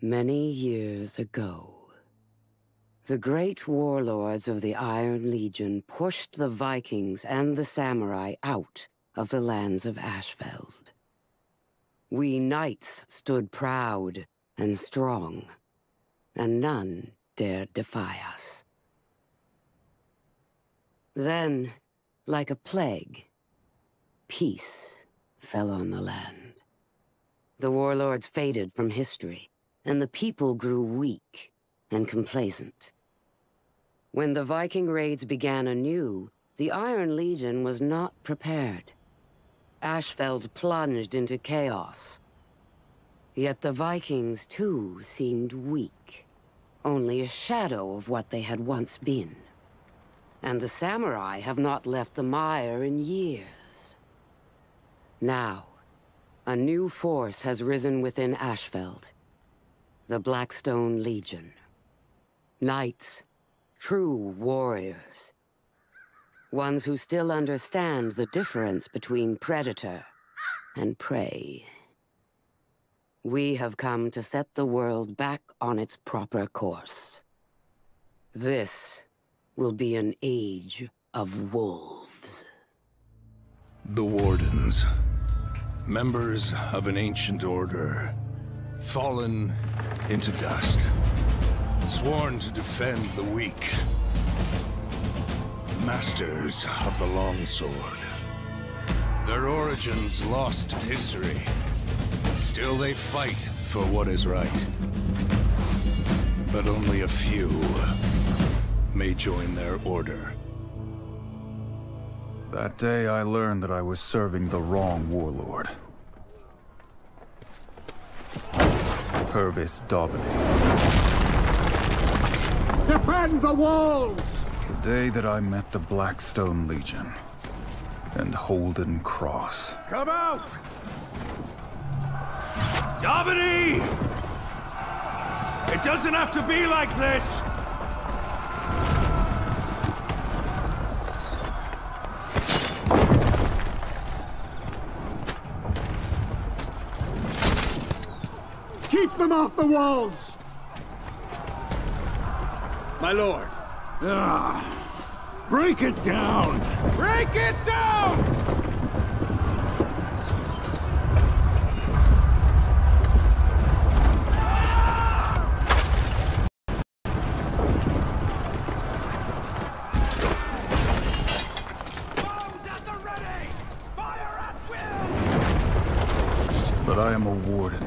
Many years ago, the great warlords of the Iron Legion pushed the Vikings and the samurai out of the lands of Ashfeld. We knights stood proud and strong, and none dared defy us. Then, like a plague, peace fell on the land. The warlords faded from history, and the people grew weak and complacent. When the Viking raids began anew, the Iron Legion was not prepared. Ashfeld plunged into chaos. Yet the Vikings, too, seemed weak, only a shadow of what they had once been. And the samurai have not left the mire in years. Now, a new force has risen within Ashfeld. The Blackstone Legion. Knights, true warriors. Ones who still understand the difference between predator and prey. We have come to set the world back on its proper course. This will be an age of wolves. The Wardens. Members of an ancient order. Fallen into dust. Sworn to defend the weak. Masters of the longsword. Their origins lost to history. Still they fight for what is right. But only a few may join their order. That day I learned that I was serving the wrong warlord. Purvis Daubeny. Defend the walls! The day that I met the Blackstone Legion and Holden Cross. Come out! Daubeny! It doesn't have to be like this! Keep them off the walls! My lord. Break it down! Break it down! But I am a warden.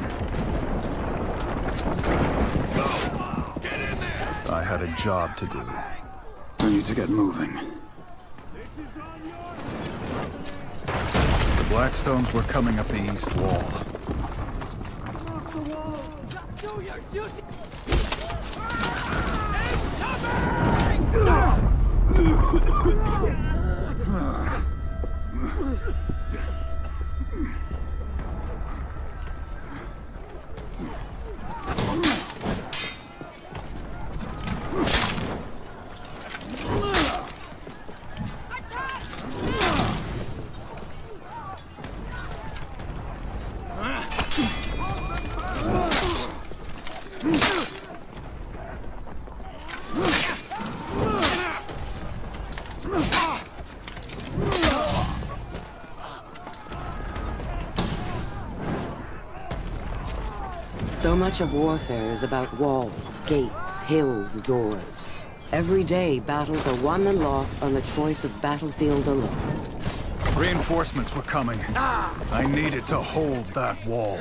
I had a job to do. I need to get moving. The Blackstones were coming up the east wall. So much of warfare is about walls, gates, hills, doors. Every day, battles are won and lost on the choice of battlefield alone. Reinforcements were coming. I needed to hold that wall.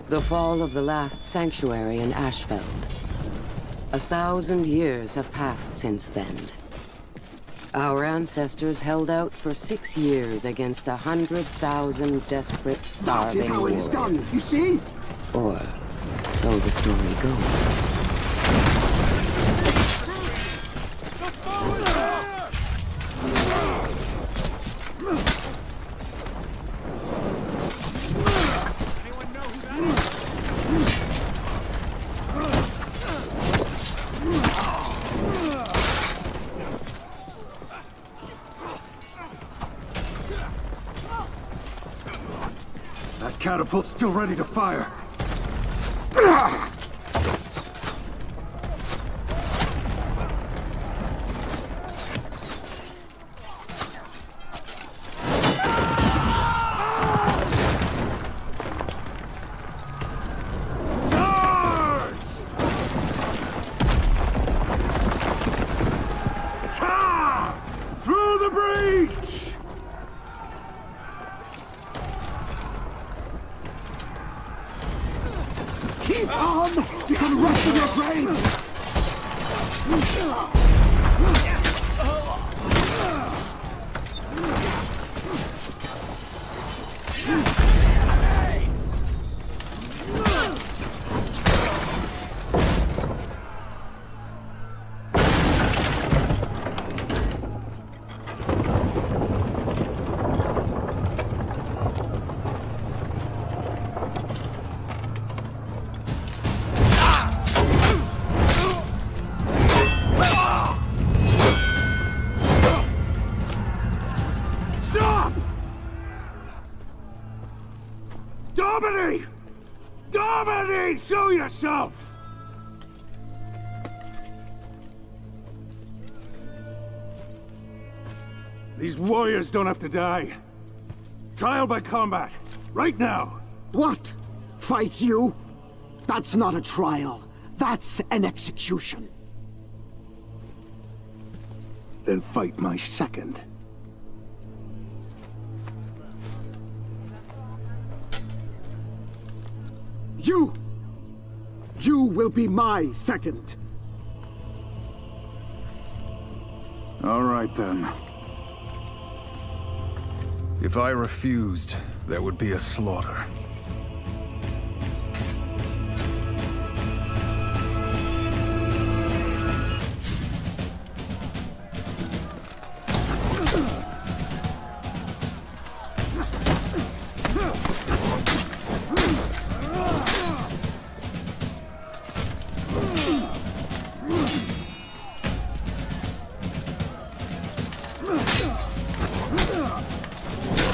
The fall of the last sanctuary in Ashfeld. 1,000 years have passed since then. Our ancestors held out for 6 years against 100,000 desperate, starving That is how it is done, warriors. you see? Or so the story goes. That catapult's still ready to fire. Through the breach! Keep on! You can rush to your brain! Domini! Domini! Show yourself! These warriors don't have to die. Trial by combat. Right now. What? Fight you? That's not a trial. That's an execution. Then fight my second. You will be my second. All right, then. If I refused, there would be a slaughter.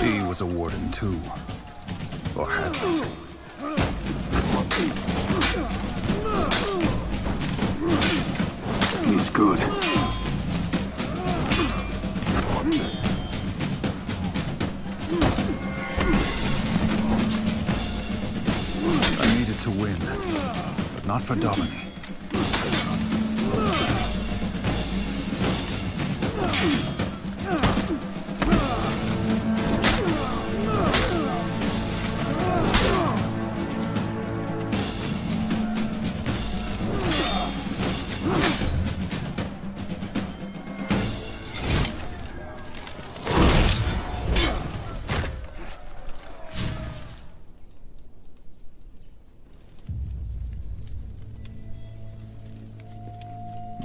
He was a warden too. Or had to. He's good. I needed to win, but not for Domini.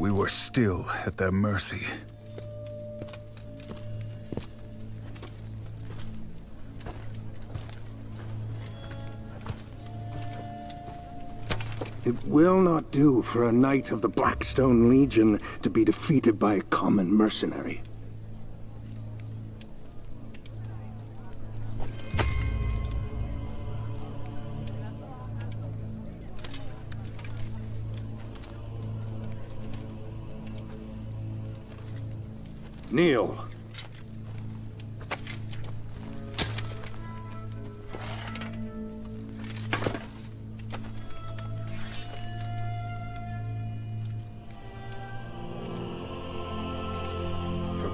We were still at their mercy. It will not do for a knight of the Blackstone Legion to be defeated by a common mercenary. Kneel.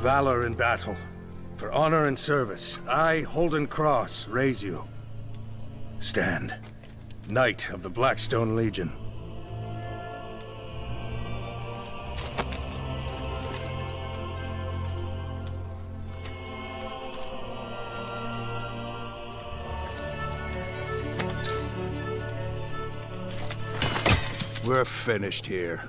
valor in battle. For honor and service, I, Holden Cross, raise you. Stand. Knight of the Blackstone Legion. We're finished here.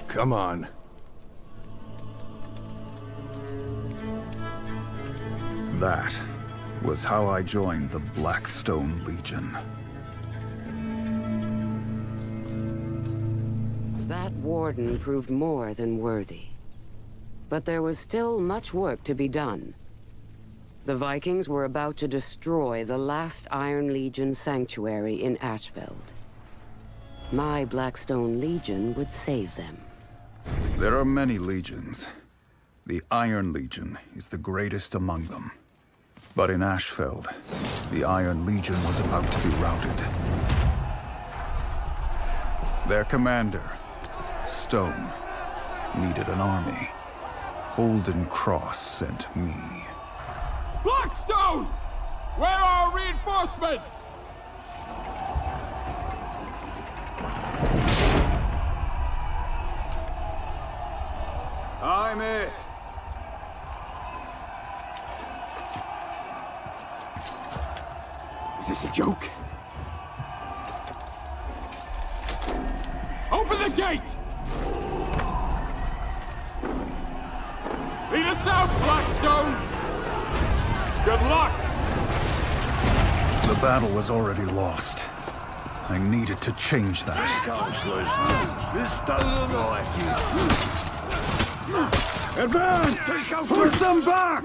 Come on. That was how I joined the Blackstone Legion. That warden proved more than worthy. But there was still much work to be done. The Vikings were about to destroy the last Iron Legion sanctuary in Ashfeld. My Blackstone Legion would save them. There are many legions. The Iron Legion is the greatest among them. But in Ashfeld, the Iron Legion was about to be routed. Their commander, Stone, needed an army. Holden Cross sent me. Blackstone! Where are our reinforcements? I'm it. Is this a joke? Open the gate! Lead us out, Blackstone! Good luck! The battle was already lost. I needed to change that. Advance! Push them back!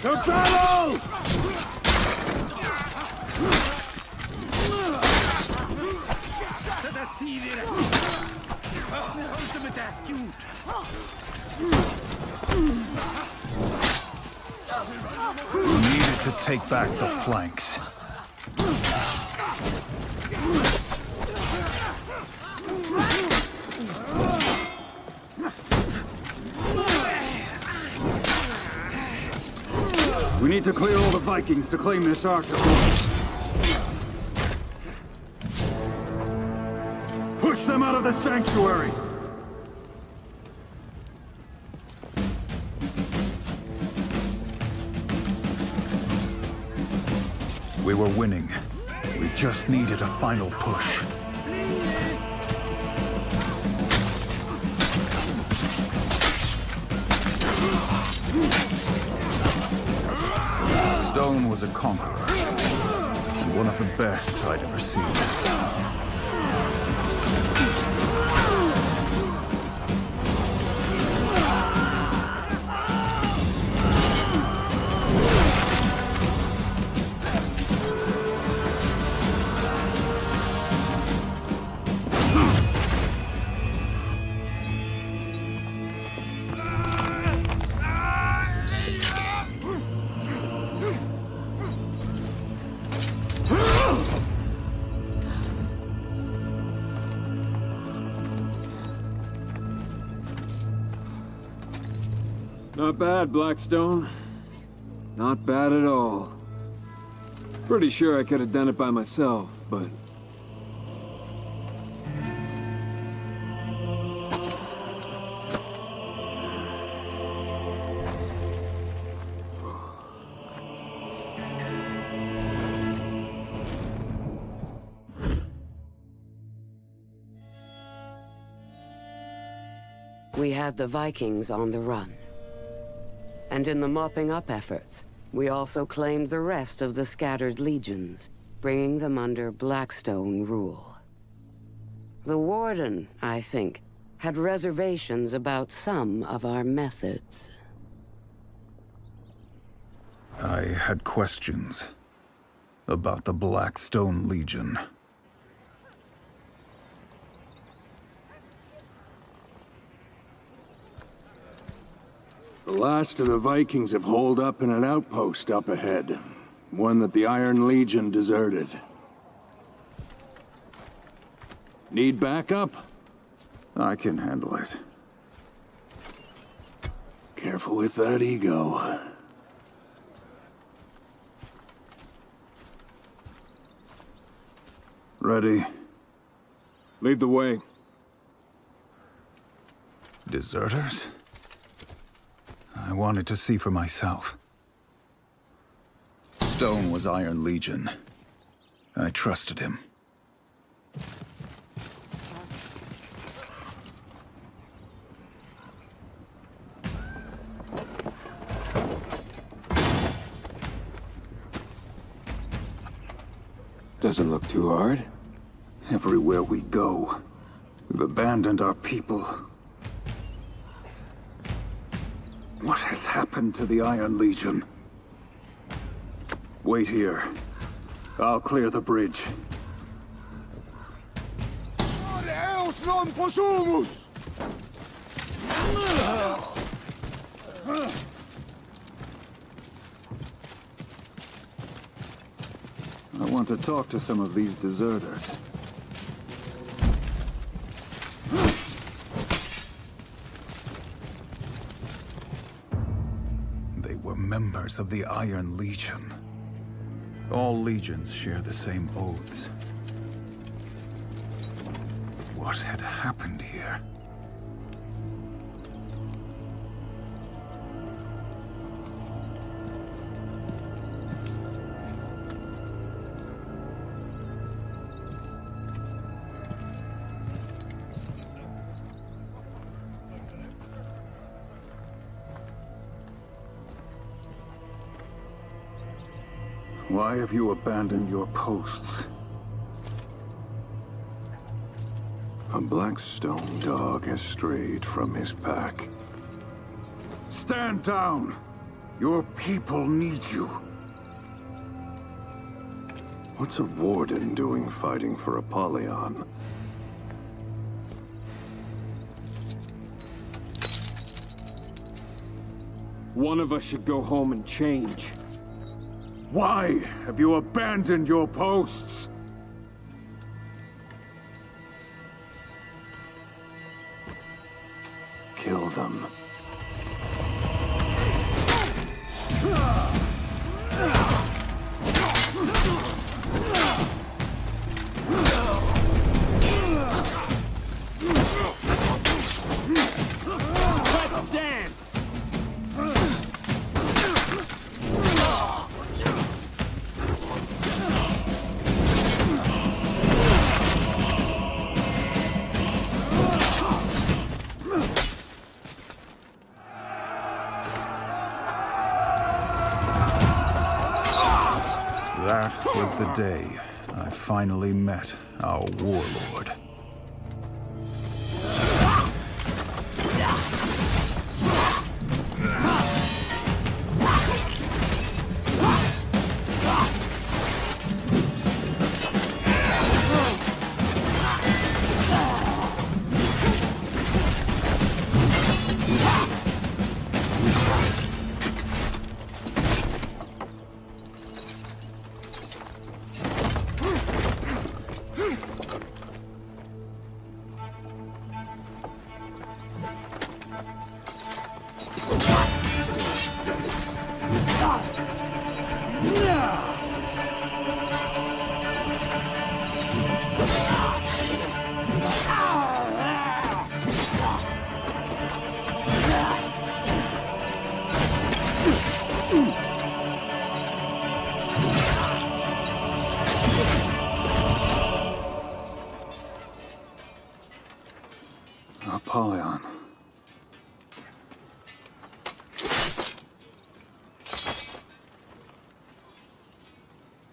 To battle! We needed to take back the flanks. We need to clear all the Vikings to claim this archer. Push them out of the sanctuary! We were winning. We just needed a final push. Stone was a conqueror, and one of the best I'd ever seen. Not bad, Blackstone. Not bad at all. Pretty sure I could have done it by myself, but... We had the Vikings on the run. And in the mopping up efforts, We also claimed the rest of the scattered legions, bringing them under Blackstone rule. The Warden, I think, had reservations about some of our methods. I had questions about the Blackstone Legion. The last of the Vikings have holed up in an outpost up ahead. One that the Iron Legion deserted. Need backup? I can handle it. Careful with that ego. Ready? Lead the way. Deserters? I wanted to see for myself. Stone was Iron Legion. I trusted him. Doesn't look too hard. Everywhere we go, we've abandoned our people. What has happened to the Iron Legion? Wait here. I'll clear the bridge. I want to talk to some of these deserters. They were members of the Iron Legion. All legions share the same oaths. What had happened here? Why have you abandoned your posts? A Blackstone dog has strayed from his pack. Stand down! Your people need you. What's a Warden doing fighting for Apollyon? One of us should go home and change. Why have you abandoned your posts? Kill them. Let's dance! That was the day I finally met our warlord.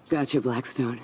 Gotcha, Blackstone.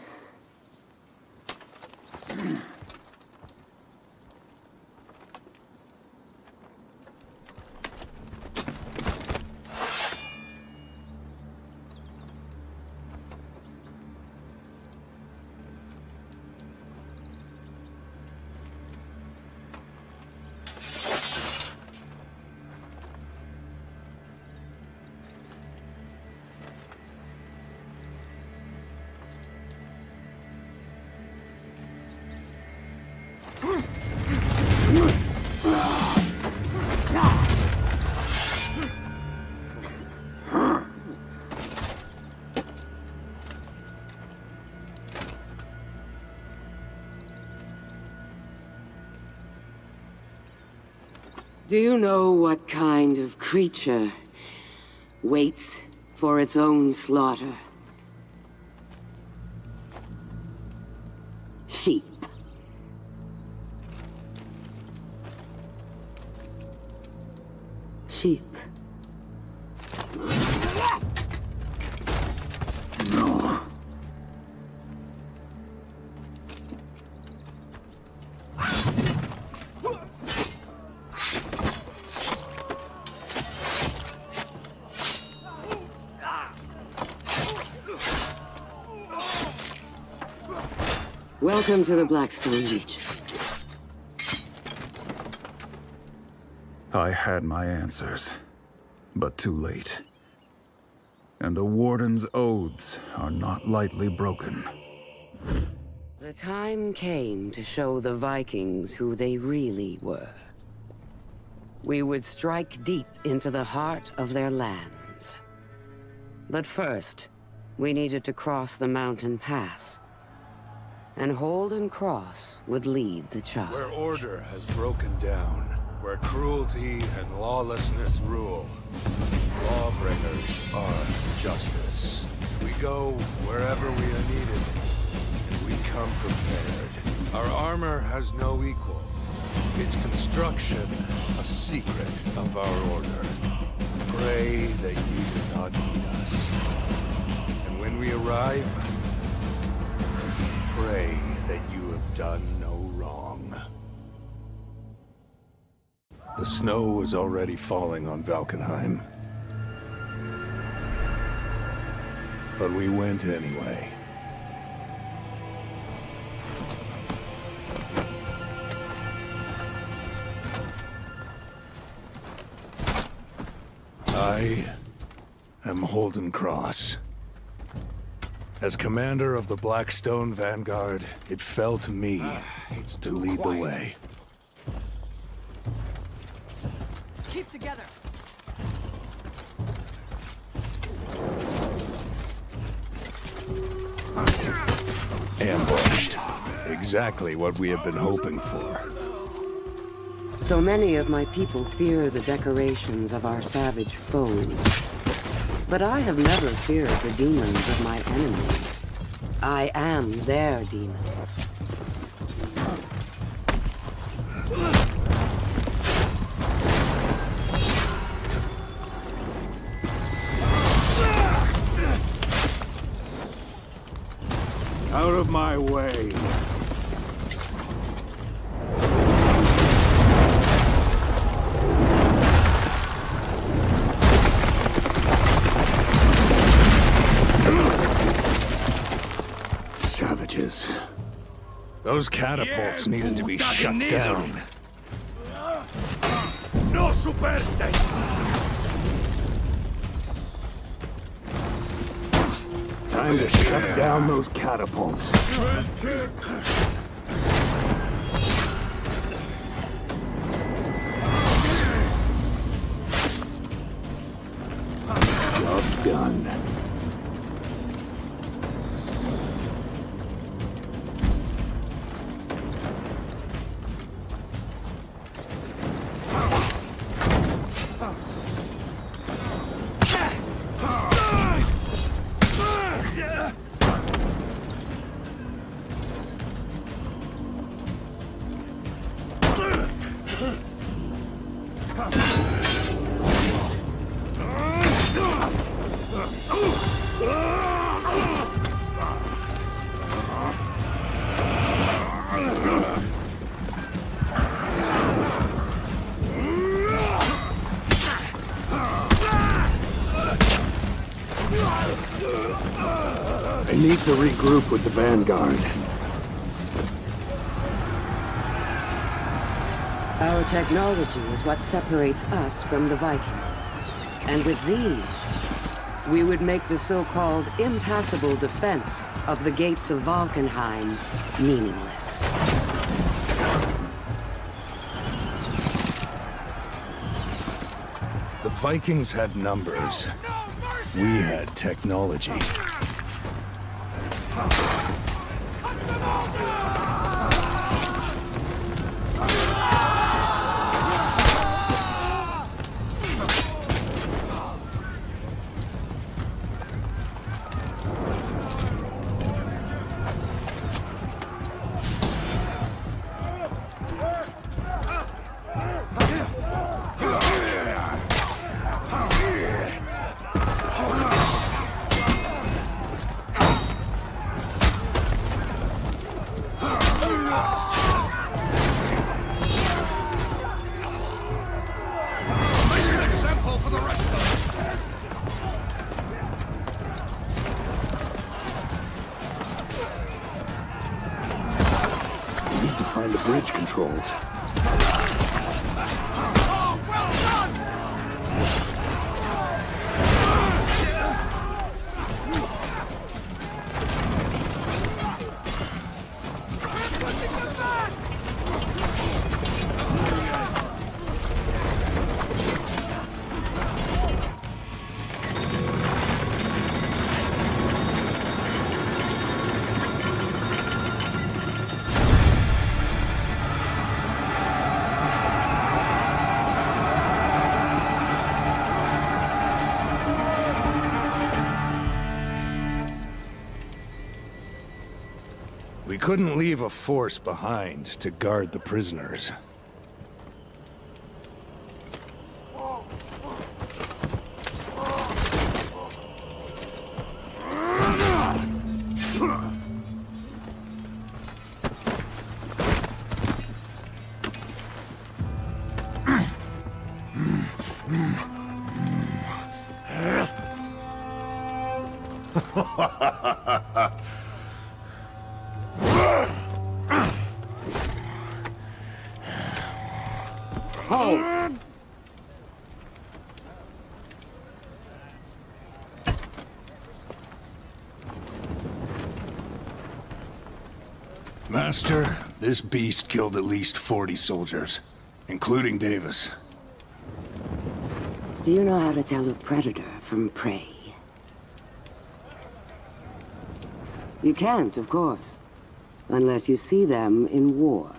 Do you know what kind of creature waits for its own slaughter? Sheep. Sheep. No. Welcome to the Blackstone Beach. I had my answers, but too late. And the Warden's oaths are not lightly broken. The time came to show the Vikings who they really were. We would strike deep into the heart of their lands. But first, we needed to cross the mountain pass. And Holden Cross would lead the charge. Where order has broken down, where cruelty and lawlessness rule, lawbringers are justice. We go wherever we are needed, and we come prepared. Our armor has no equal. Its construction, a secret of our order. Pray that you do not need us. And when we arrive, pray that you have done no wrong. The snow was already falling on Valkenheim. But we went anyway. I am Holden Cross. As commander of the Blackstone Vanguard, it fell to me to lead the way. Keep together. Ambushed. Exactly what we have been hoping for. So many of my people fear the decorations of our savage foes. But I have never feared the demons of my enemies. I am their demon. Out of my way. Savages. Those catapults needed to be shut down. No superstate! Time to shut down those catapults. Job done. I need to regroup with the Vanguard. Our technology is what separates us from the Vikings. And with these, we would make the so-called impassable defense of the gates of Valkenheim meaningless. The Vikings had numbers. We had technology. Bridge controls. We couldn't leave a force behind to guard the prisoners. Master, this beast killed at least 40 soldiers, including Davis. Do you know how to tell a predator from prey? You can't, of course, unless you see them in war.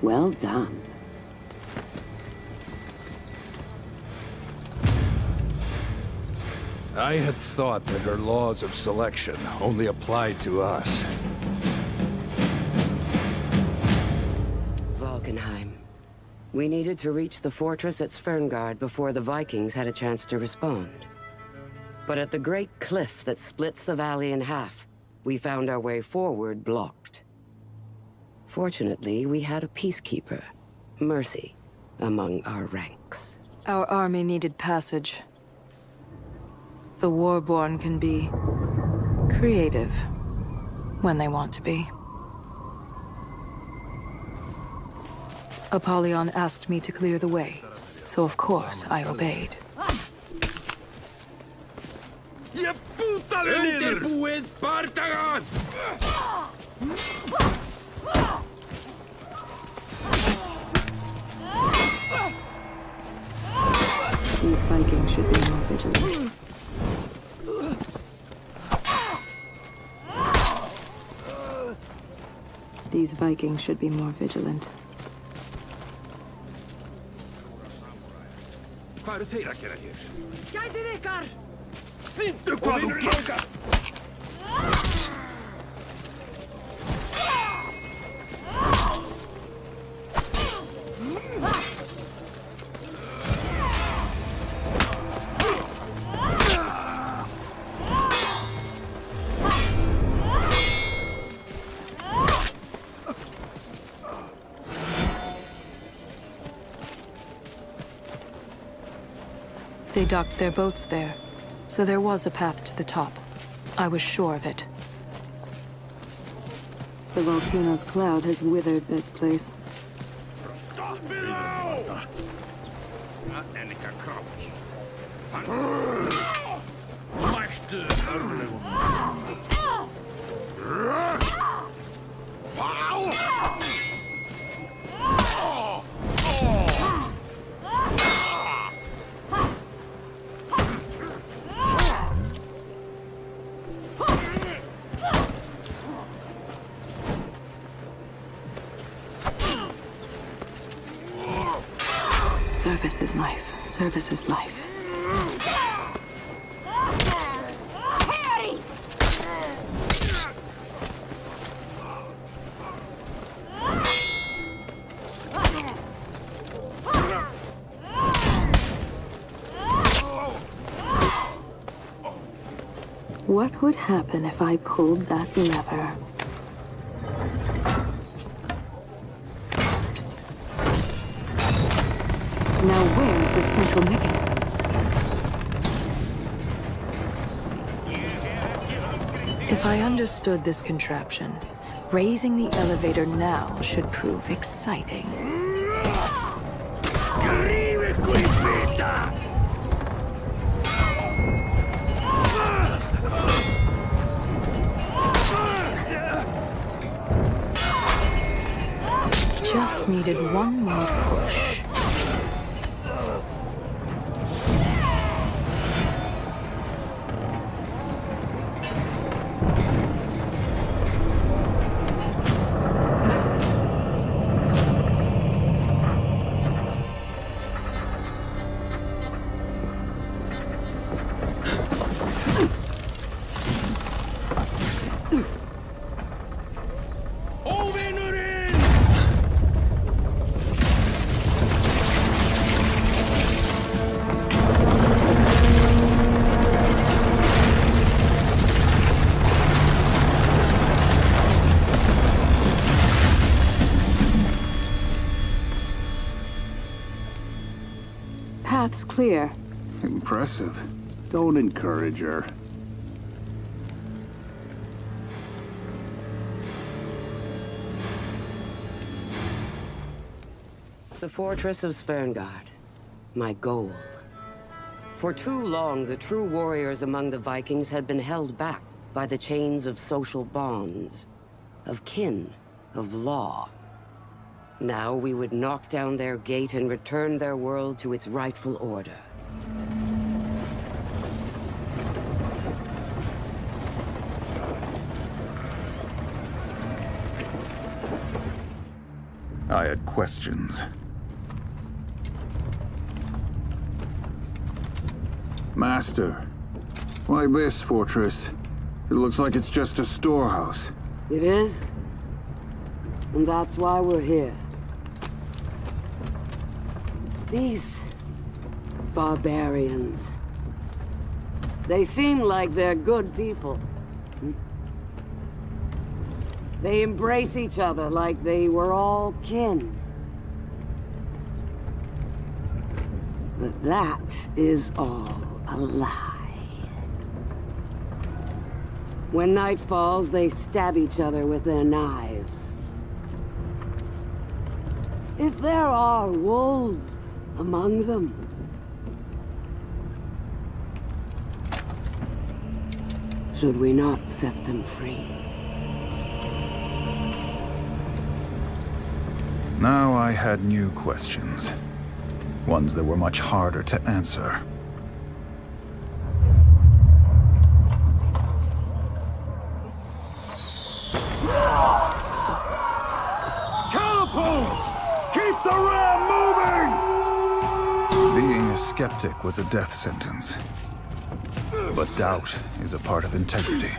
Well done. I had thought that her laws of selection only applied to us. Valkenheim. We needed to reach the fortress at Sverngard before the Vikings had a chance to respond. But at the great cliff that splits the valley in half, we found our way forward blocked. Fortunately, we had a peacekeeper, Mercy, among our ranks. Our army needed passage. The Warborn can be creative when they want to be. Apollyon asked me to clear the way, so of course I obeyed. These Vikings should be more vigilant. These Vikings should be more vigilant. Hvað eru þeir að gera hér? Gætið ykkar! Sýndu hvað þú getur! They docked their boats there, so there was a path to the top. I was sure of it. The volcano's cloud has withered this place. Service is life. Service is life. What would happen if I pulled that lever? Now where's the central mechanism? If I understood this contraption, raising the elevator now should prove exciting. Just needed one more push. Path's clear. Impressive. Don't encourage her. The fortress of Sverngard. My goal. For too long, the true warriors among the Vikings had been held back by the chains of social bonds, of kin, of law. Now we would knock down their gate and return their world to its rightful order. I had questions. Master, why this fortress? It looks like it's just a storehouse. It is. And that's why we're here. These barbarians. They seem like they're good people. They embrace each other like they were all kin. But that is all a lie. When night falls, they stab each other with their knives. If there are wolves among them, should we not set them free? Now I had new questions. Ones that were much harder to answer. Catapults! Keep the ram moving! Being a skeptic was a death sentence. But doubt is a part of integrity.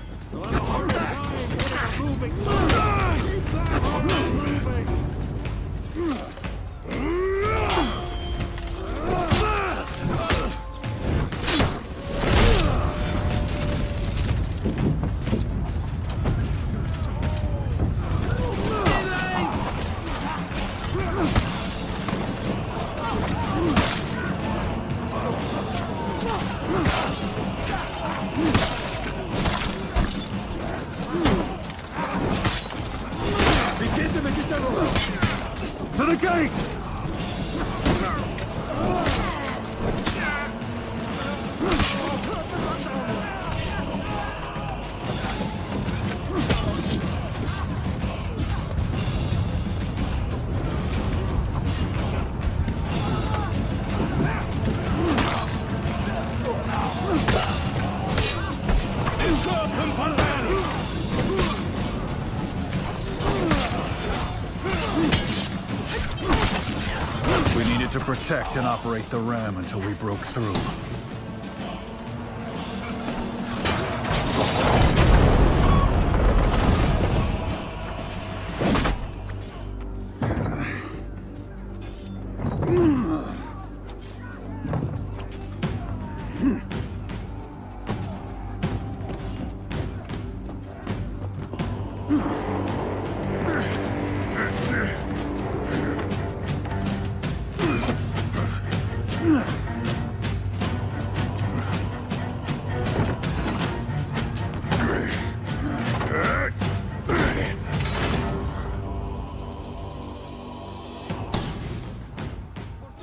protect and operate the ram until we broke through.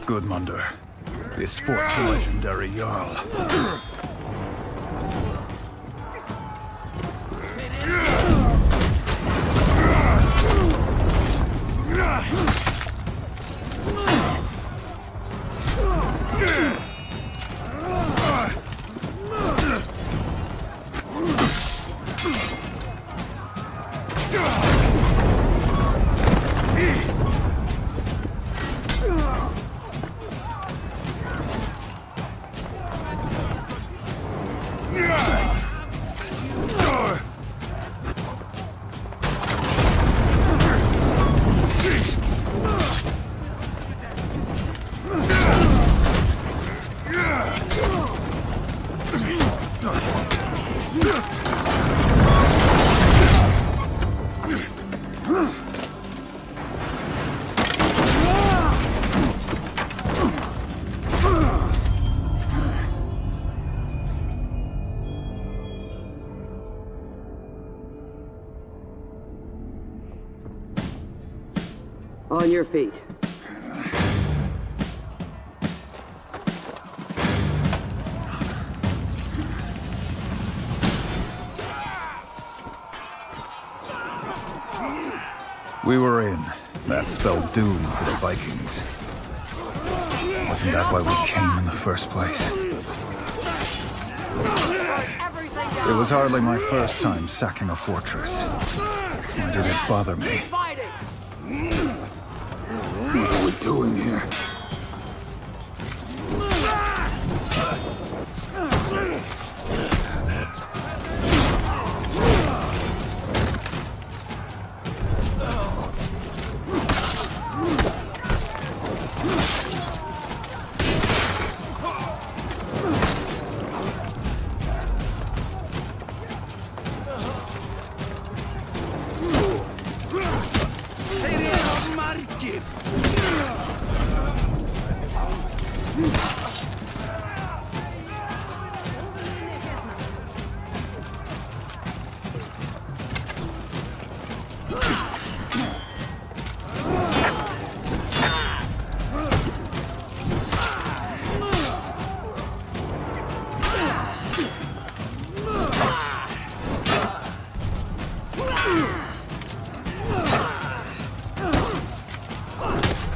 Good, Munder. This fort's a legendary Jarl. On your feet. We were in. That spelled doom for the Vikings. Wasn't that why we came in the first place? It was hardly my first time sacking a fortress. Why did it bother me? What are we doing here?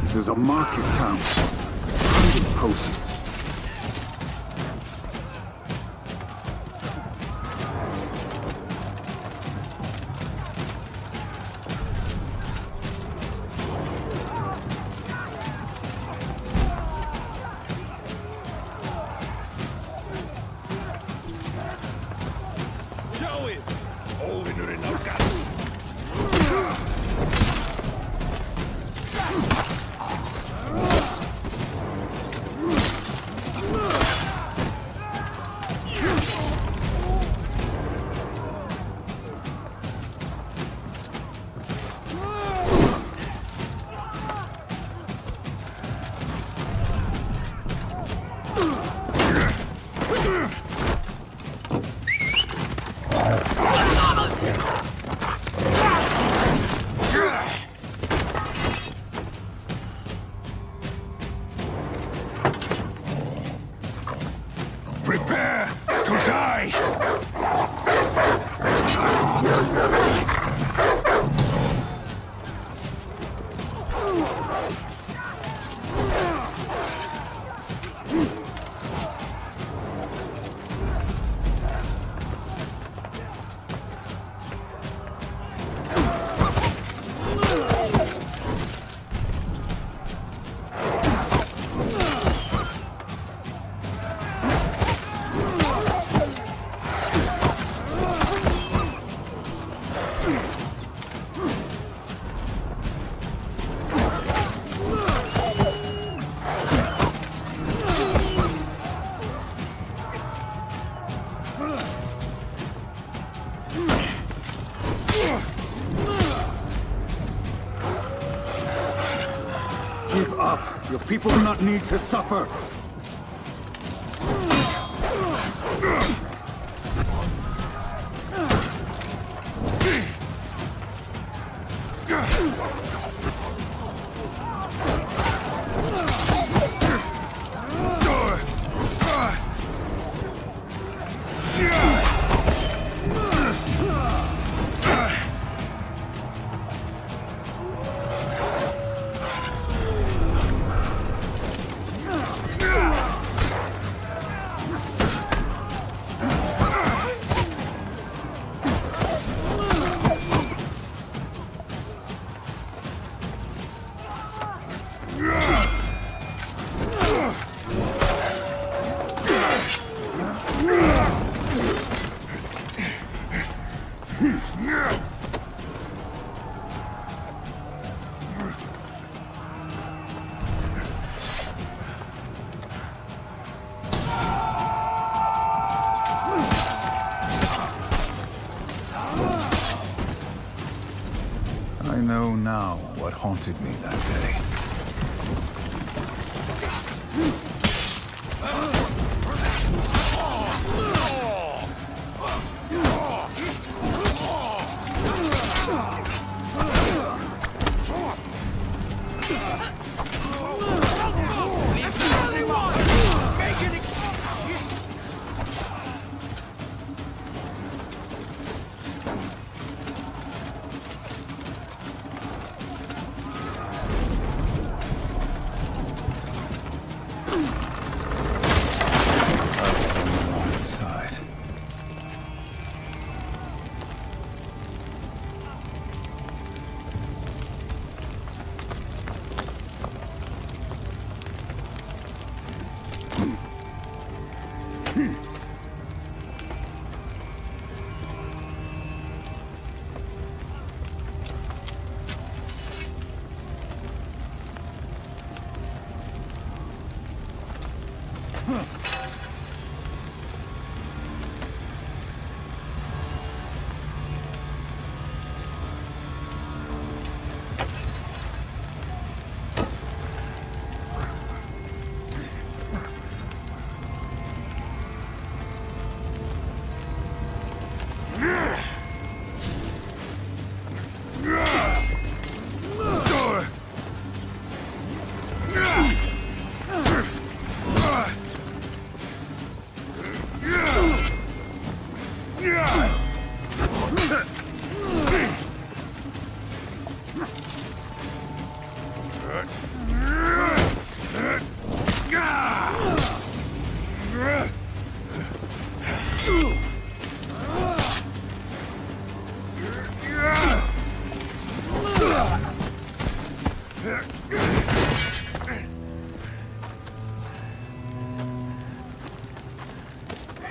This is a market town. Hunting post. people do not need to suffer. I know now what haunted me that day.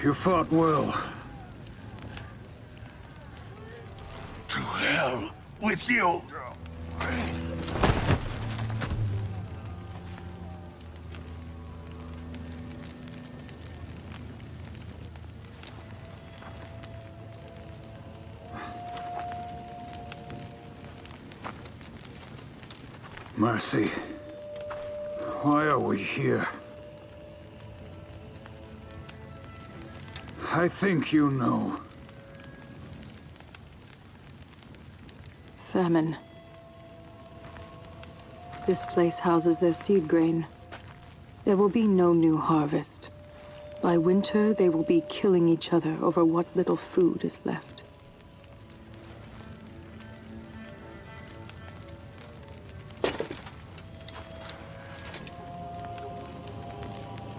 You fought well. To hell with you! Mercy. Why are we here? I think you know. Famine. This place houses their seed grain. There will be no new harvest. By winter, they will be killing each other over what little food is left.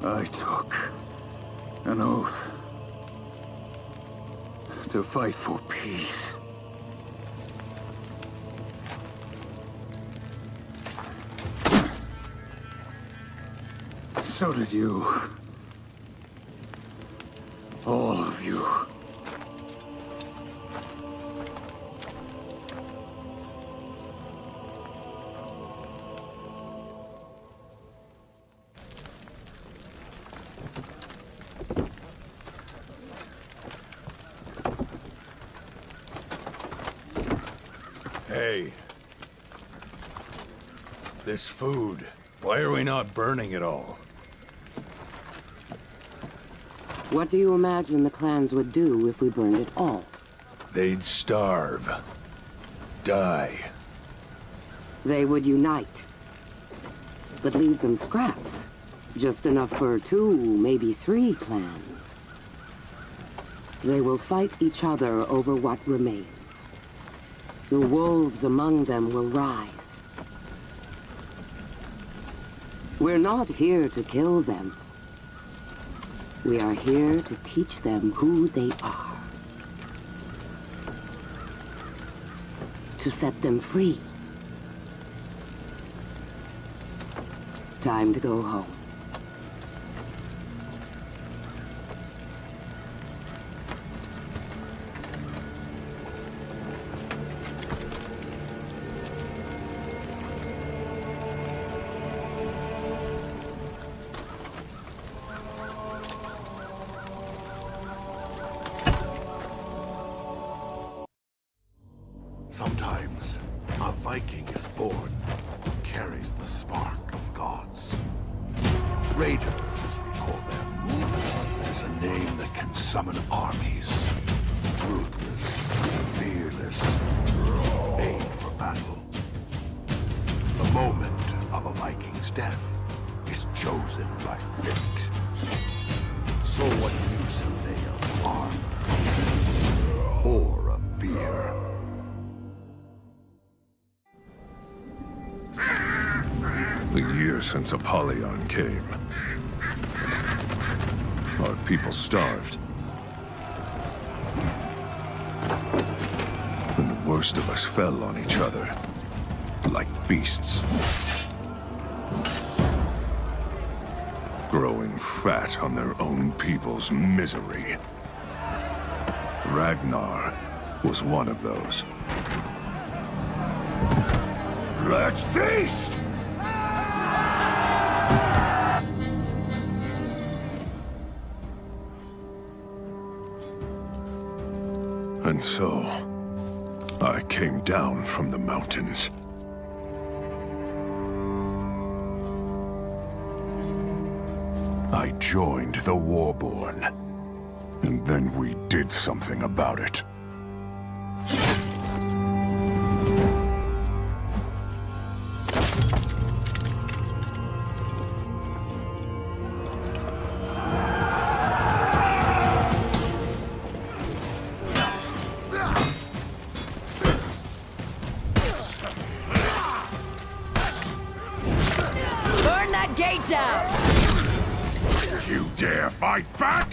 I took an oath to fight for peace. So did you. All of you. Hey. This food. Why are we not burning it all? What do you imagine the clans would do if we burned it all? They'd starve. Die. They would unite. But leave them scraps. Just enough for 2, maybe 3 clans. They will fight each other over what remains. The wolves among them will rise. We're not here to kill them. We are here to teach them who they are. To set them free. Time to go home. Sometimes a Viking is born, carries the spark of gods. Raiders, we call them, is a name that can summon armies. Ruthless, fearless, made for battle. The moment of a Viking's death is chosen by fate. So what use are they of armor? Or a beer? A year since Apollyon came. Our people starved. And the worst of us fell on each other, like beasts. Growing fat on their own people's misery. Ragnar was one of those. Let's feast! And so, I came down from the mountains. I joined the Warborn, and then we did something about it. You dare fight back?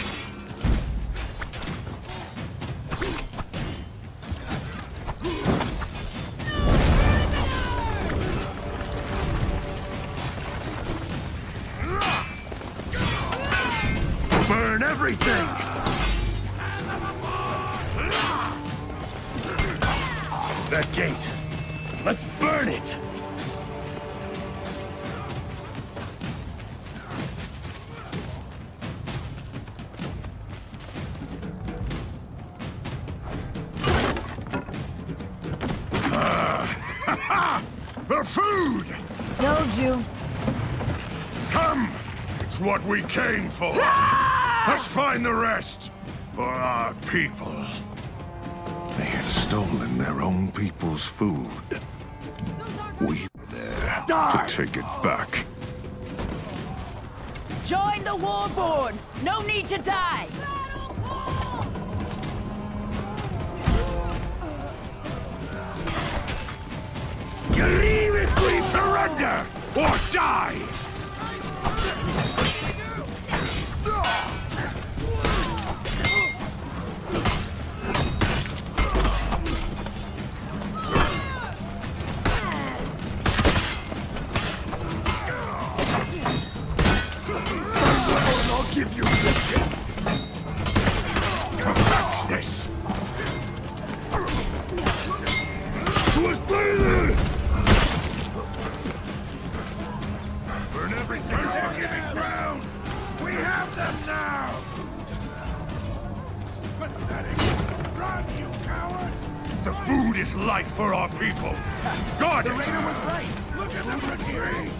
Burn everything! That gate. Let's burn it! The food! Told you. Come! It's what we came for! Let's find the rest! For our people. They had stolen their own people's food. We were there to take it back. Join the Warborn! No need to die! You immediately surrender! Or die! I'll give you this. Come back to this. Burn everything to giving ground! We have them now! Pathetic! Run, you coward! The food is life for our people! Guard it! The raider was right! Look at them, Ricky!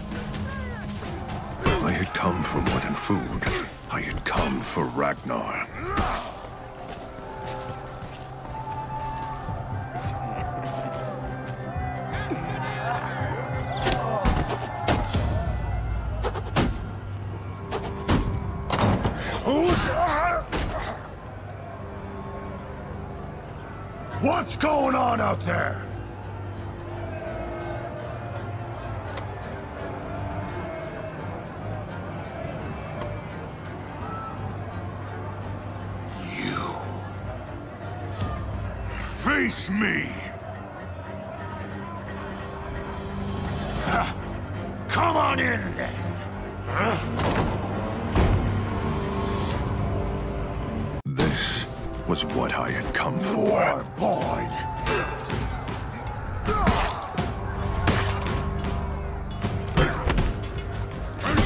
I had come for more than food. I had come for Ragnar. What's going on out there? You. Face me! Come on in, then! This was what I had come for. Boy!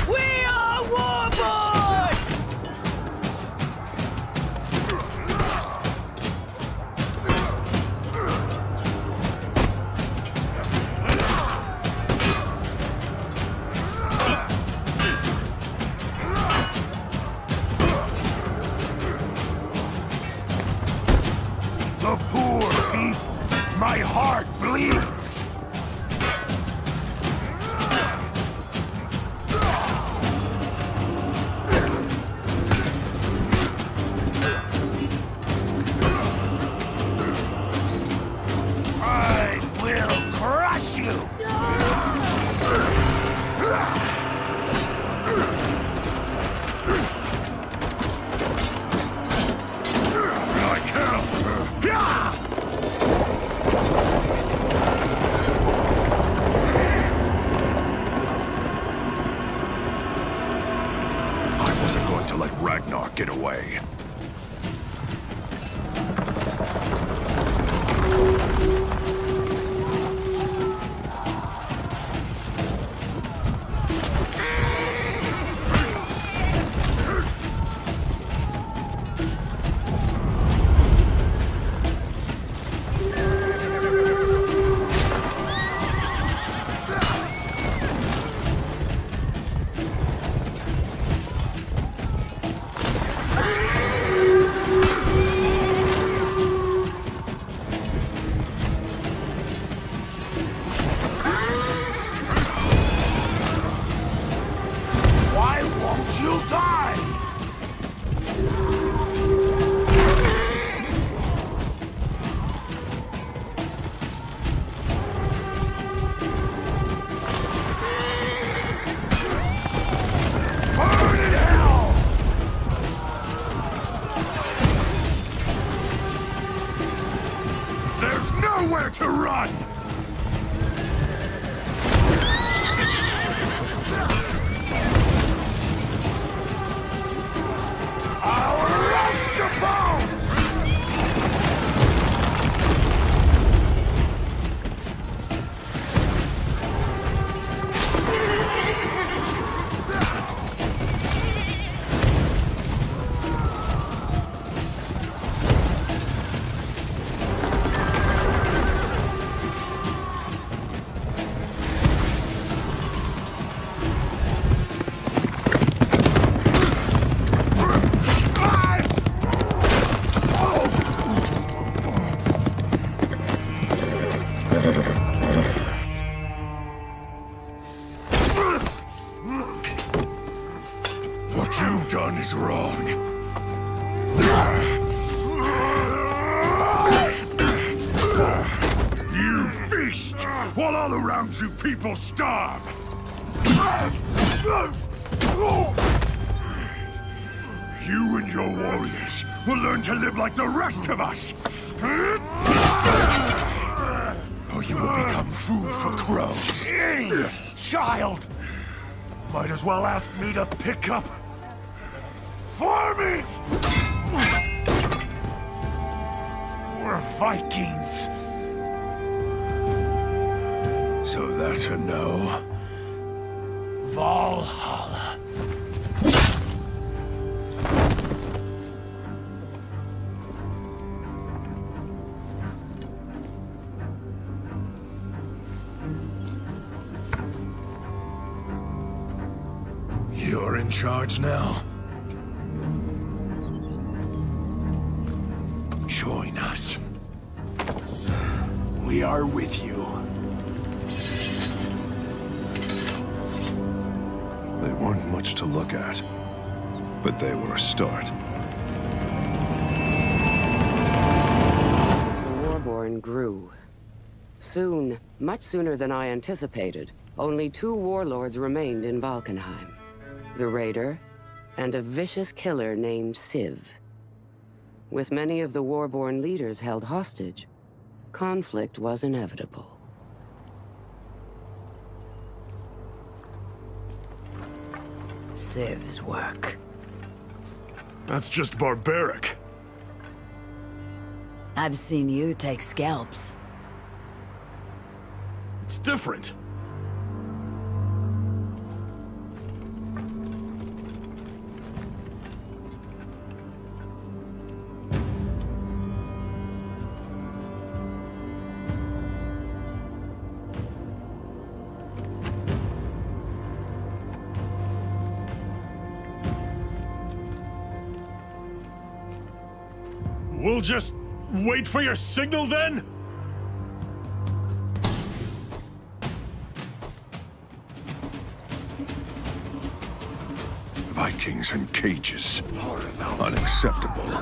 We are Warborn! The poor beat! My heart bleeds! I will crush you! I can't! I wasn't going to let Ragnar get away. Why won't you die? Burn in hell! There's nowhere to run! I'll rush your bones! What you've done is wrong. You feast while all around you people starve. You and your warriors will learn to live like the rest of us. Or you will become food for crows. Child! Might as well ask me to pick up farming! We're Vikings. So that's a no? Valhalla. You in charge now? Join us. We are with you. They weren't much to look at, but they were a start. The Warborn grew. Soon, much sooner than I anticipated, only 2 warlords remained in Valkenheim. The Raider, and a vicious killer named Civ. With many of the Warborn leaders held hostage, conflict was inevitable. Civ's work. That's just barbaric. I've seen you take scalps. It's different. We'll just wait for your signal then? Vikings in cages. Unacceptable.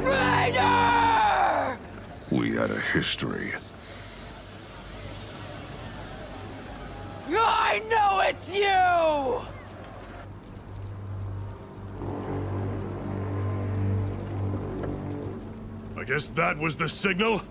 Raider! We had a history. I know it's you! I guess that was the signal?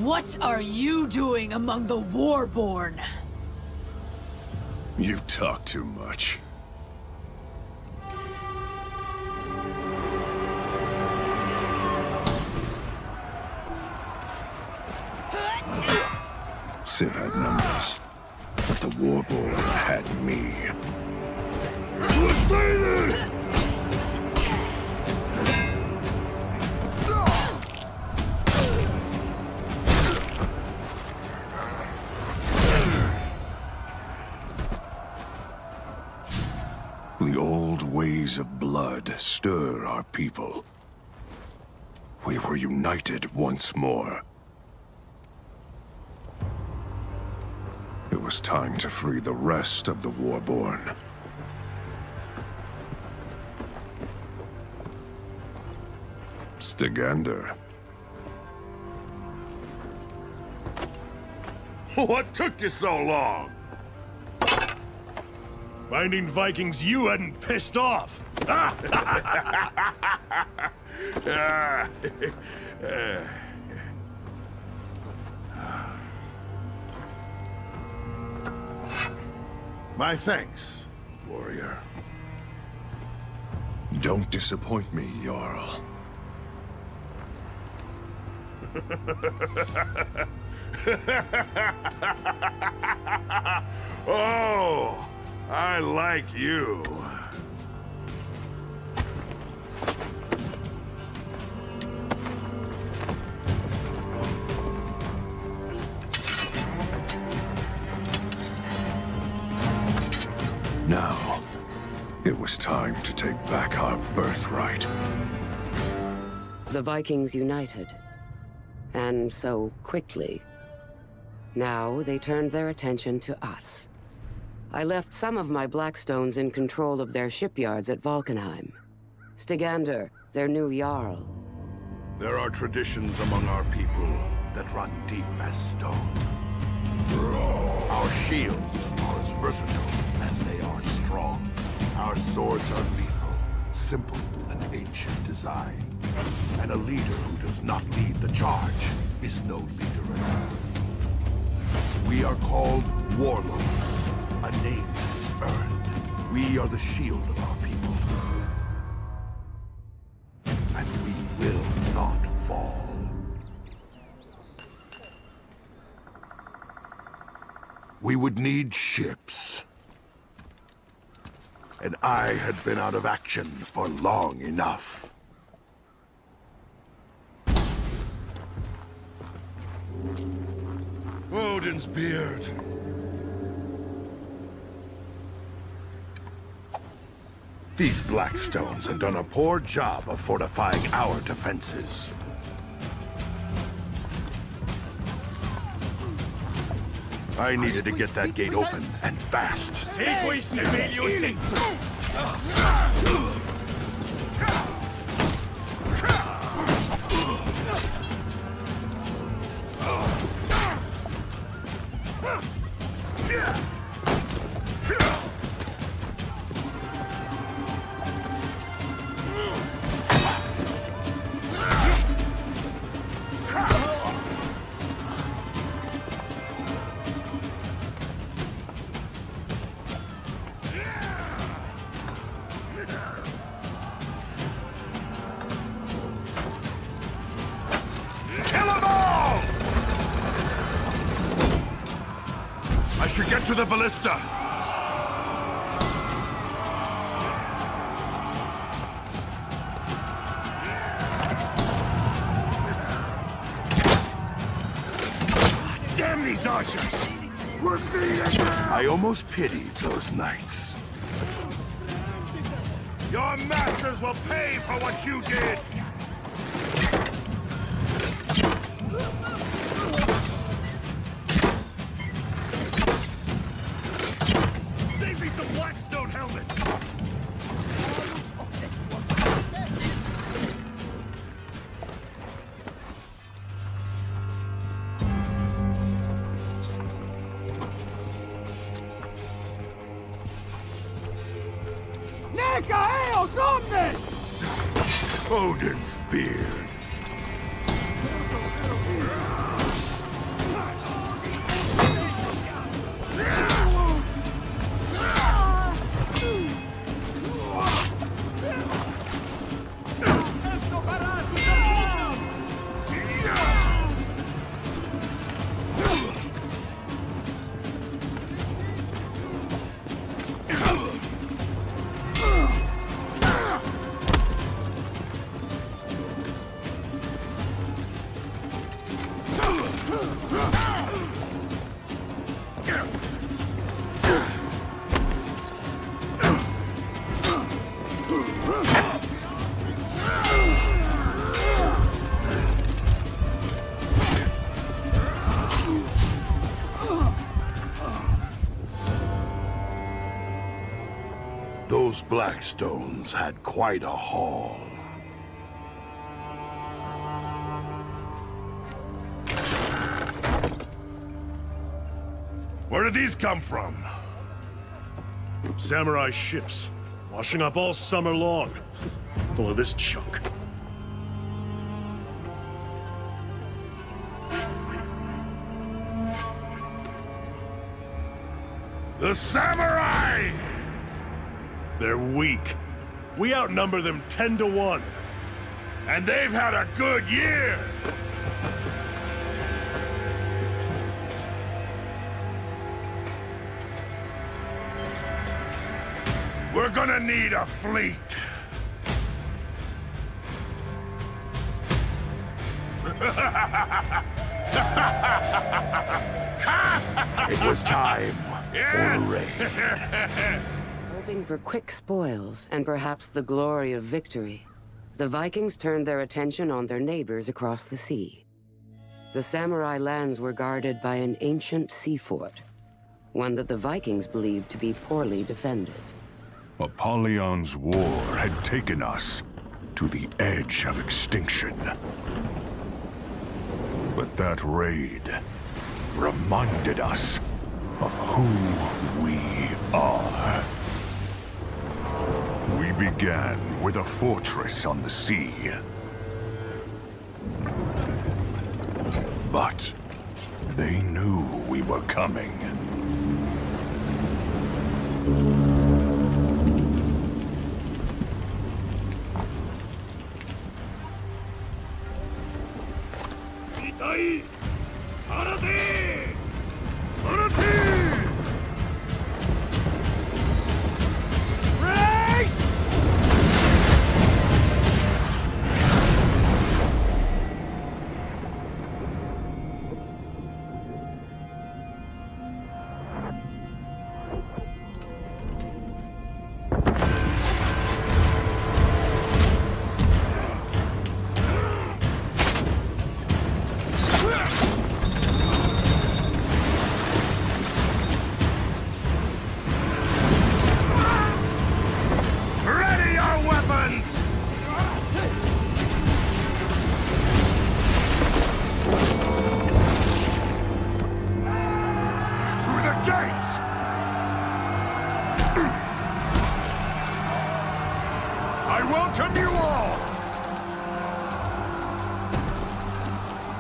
What are you doing among the Warborn? You talk too much. Civ had numbers, but the Warborn had me. The old ways of blood stir our people. We were united once more. It was time to free the rest of the Warborn. Stygander. What took you so long? Finding Vikings you hadn't pissed off. My thanks, warrior. Don't disappoint me, Jarl. Oh, I like you. Now, it was time to take back our birthright. The Vikings united. And so quickly. Now they turned their attention to us. I left some of my Blackstones in control of their shipyards at Valkenheim. Stygander, their new Jarl. There are traditions among our people that run deep as stone. Our shields are as versatile as they are strong. Our swords are lethal, simple and ancient design. And a leader who does not lead the charge is no leader at all. We are called warlords, a name that is earned. We are the shield of our people. And we will not fall. We would need ships. And I had been out of action for long enough. Odin's beard. These Blackstones have done a poor job of fortifying our defenses. I needed to get that gate open, and fast. Get to the ballista! Damn these archers! I almost pitied those knights. Your masters will pay for what you did! Blackstone helmets! Odin's beard. Those Blackstones had quite a haul. Where did these come from? Samurai ships, washing up all summer long, full of this junk. The samurai! They're weak. We outnumber them 10 to 1. And they've had a good year! We're gonna need a fleet. It was time for a raid. Hoping for quick spoils and perhaps the glory of victory, the Vikings turned their attention on their neighbors across the sea. The samurai lands were guarded by an ancient sea fort, one that the Vikings believed to be poorly defended. Apollyon's war had taken us to the edge of extinction. But that raid reminded us of who we are. We began with a fortress on the sea. But they knew we were coming.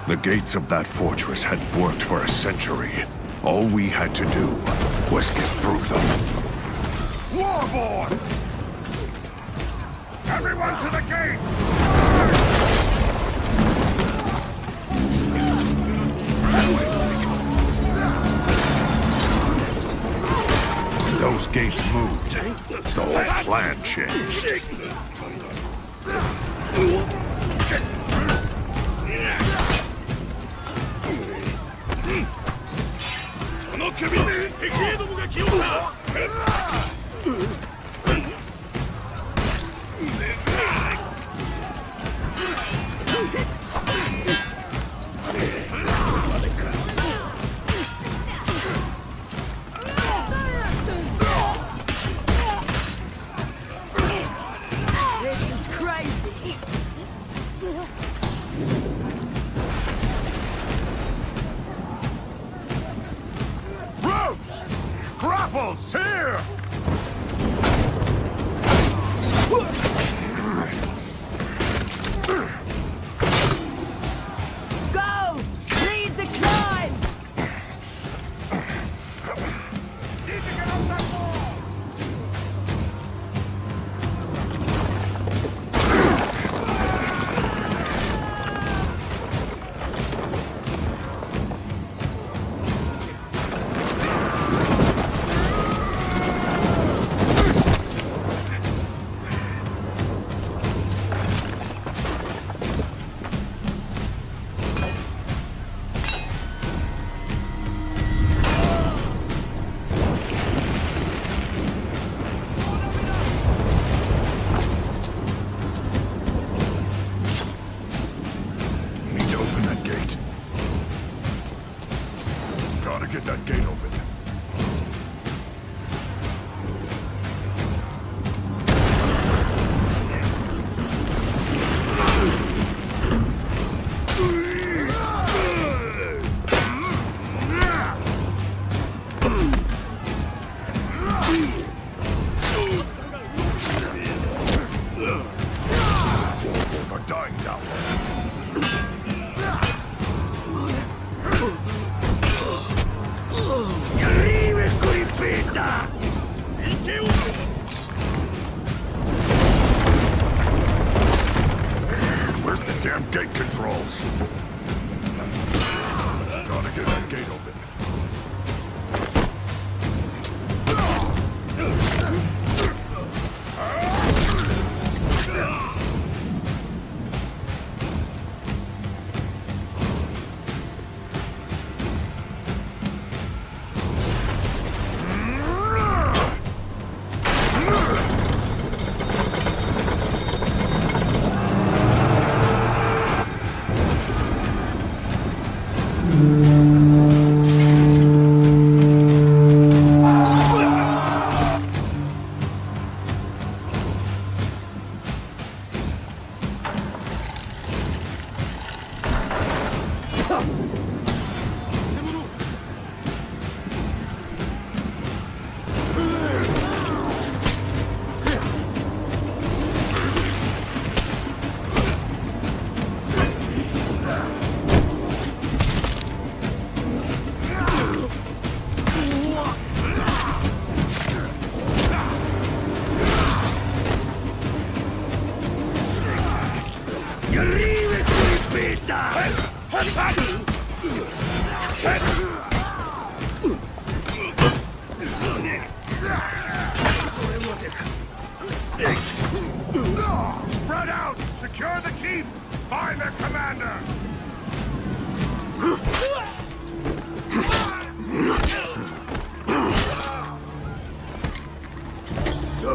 The gates of that fortress had worked for a century. All we had to do was get through them. Warborn! Everyone to the gates! Those gates moved. The whole plan changed. This is crazy. Ropes! Grapples! Here! Go! Lead the climb! Get that gate open. We're dying down.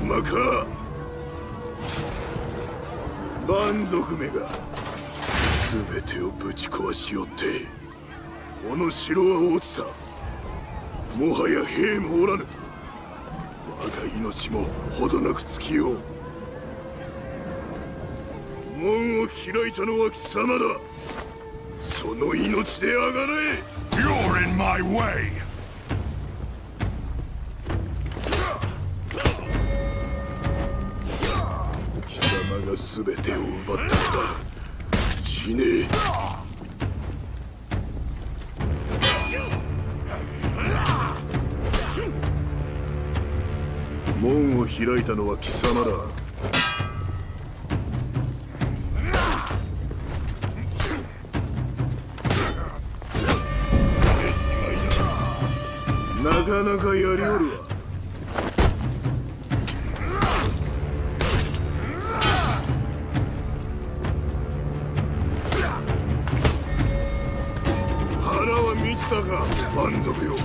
まか。蛮族めが全てをぶち壊しよって、この城は落ちた。もはや兵もおらぬ。我が命もほどなく尽きよう。門を開いたのは貴様だ。その命であがれ。 You're in my way! 貴様が全てを奪ったのだ。死ねえ。門を開いたのは貴様だ。なかなかやりおるわ。腹は満ちたか、蛮族よ。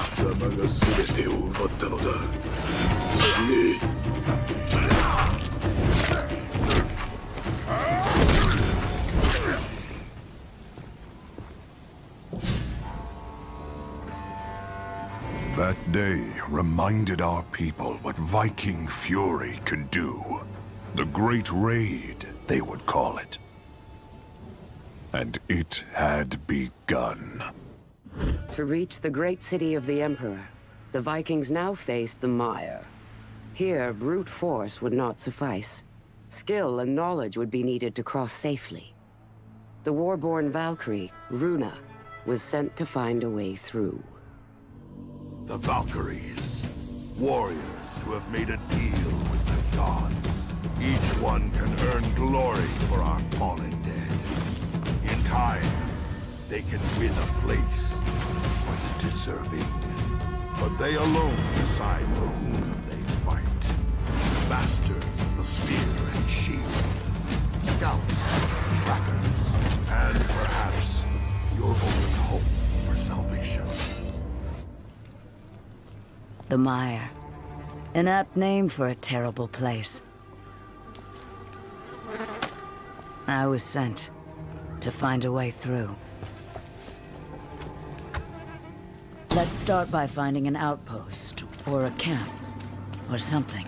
貴様が全てを奪ったのだ。死ねえ。 That day reminded our people what Viking fury could do. The Great Raid, they would call it. And it had begun. To reach the great city of the Emperor, the Vikings now faced the mire. Here, brute force would not suffice. Skill and knowledge would be needed to cross safely. The war-born Valkyrie, Runa, was sent to find a way through. The Valkyries, warriors who have made a deal with the gods. Each one can earn glory for our fallen dead. In time, they can win a place for the deserving. But they alone decide for whom they fight. Masters of the spear and shield, scouts, trackers, and perhaps your only hope for salvation. The Mire. An apt name for a terrible place. I was sent to find a way through. Let's start by finding an outpost, or a camp, or something.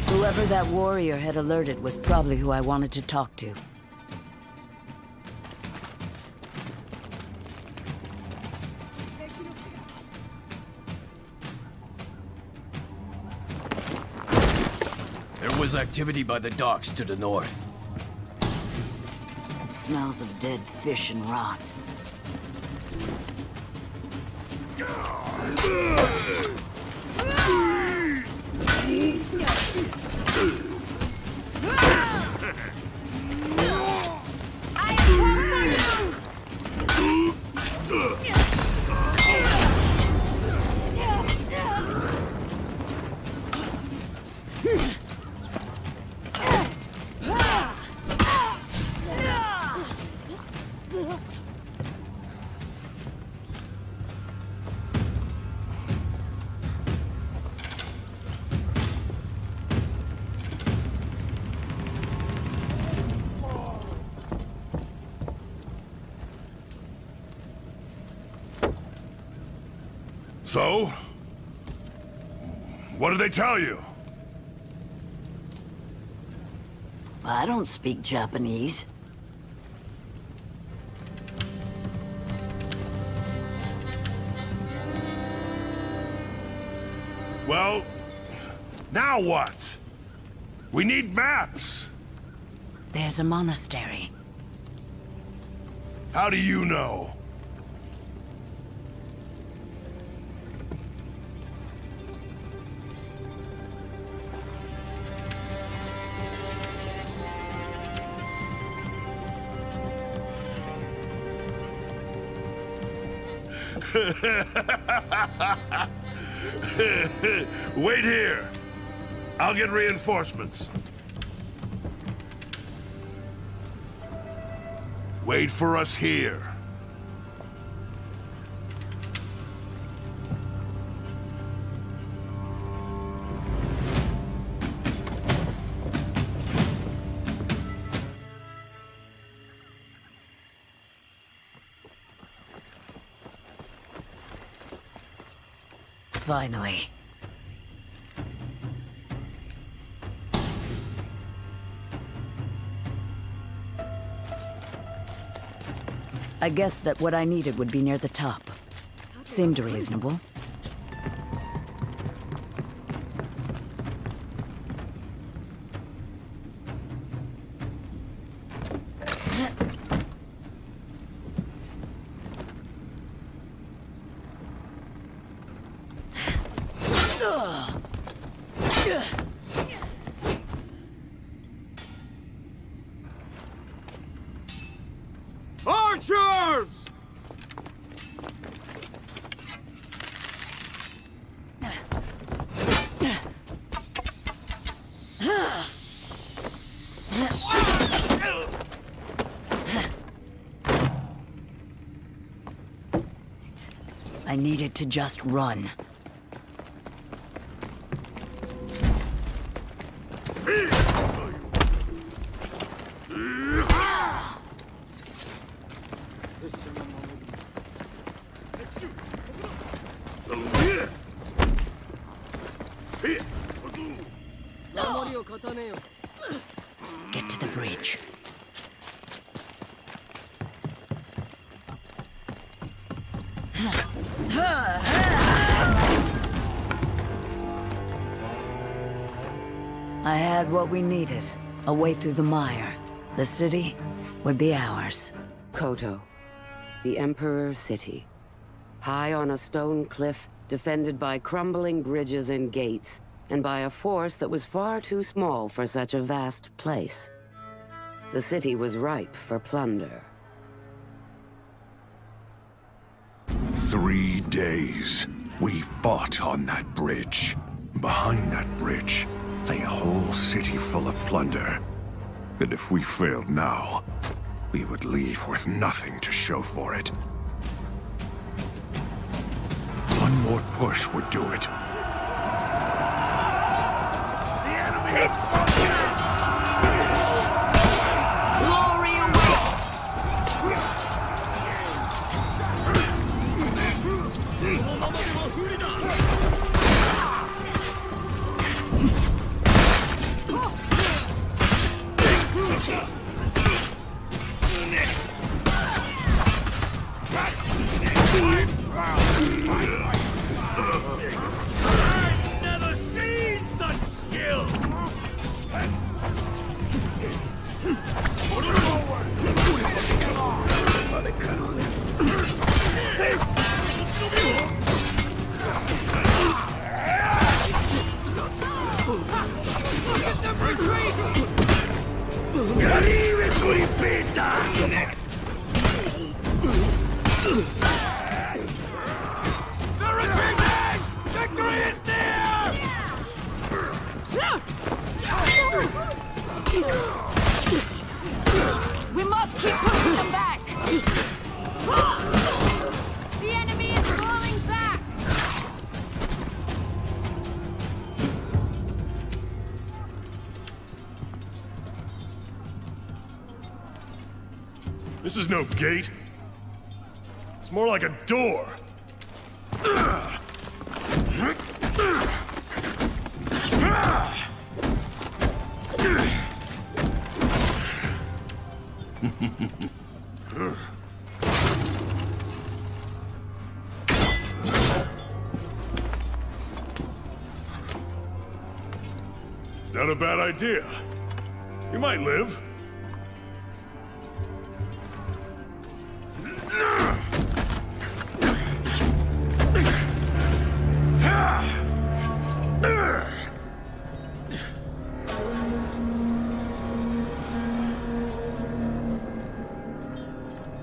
Whoever that warrior had alerted was probably who I wanted to talk to. There was activity by the docks to the north. It smells of dead fish and rot. So? What did they tell you? I don't speak Japanese. Well, now what? We need maps. There's a monastery. How do you know? Wait here. I'll get reinforcements. Wait for us here. Finally. I guessed that what I needed would be near the top. Seemed reasonable. Archers! I needed to just run. Get to the bridge. I had what we needed. A way through the mire. The city would be ours. Koto, the Emperor's city. High on a stone cliff, defended by crumbling bridges and gates, and by a force that was far too small for such a vast place. The city was ripe for plunder. 3 days. We fought on that bridge. Behind that bridge lay a whole city full of plunder. And if we failed now, we would leave with nothing to show for it. One more push would do it. The enemy is Glory awaits! I've never seen such skill! Get them retreat! They're retreating! Victory is near! We must keep pushing them back! The enemy is falling back! This is no gate. It's more like a door. It's not a bad idea. You might live.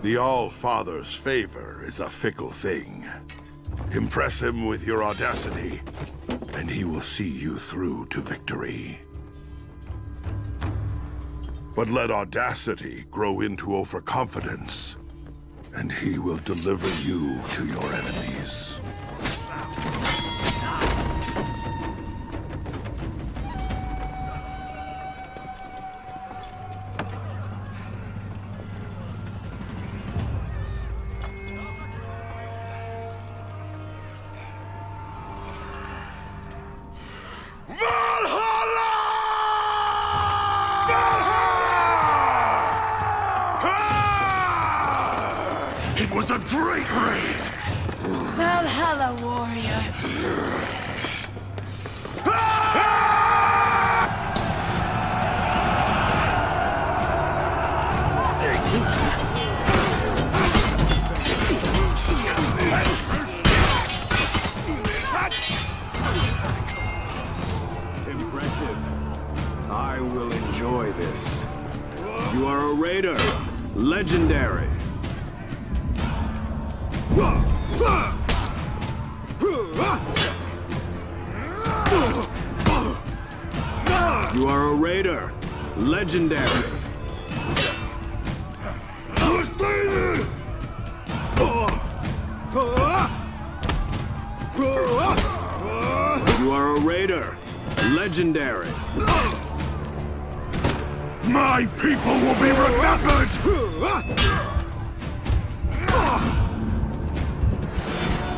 The All-Father's favor is a fickle thing. Impress him with your audacity, and he will see you through to victory. But let audacity grow into overconfidence, and he will deliver you to your enemies. It was a great raid! Valhalla, warrior! Impressive. I will enjoy this. You are a raider. Legendary. You are a raider. Legendary. You are a raider. Legendary. My people will be remembered!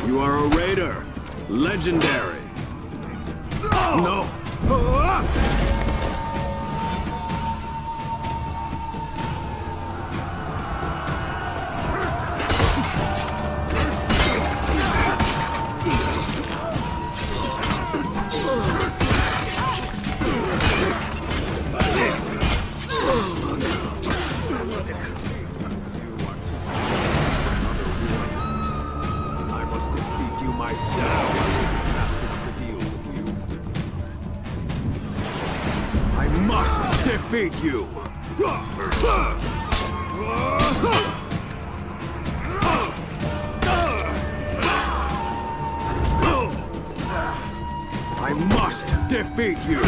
You are a raider. Legendary. No. Defeat you! I must defeat you!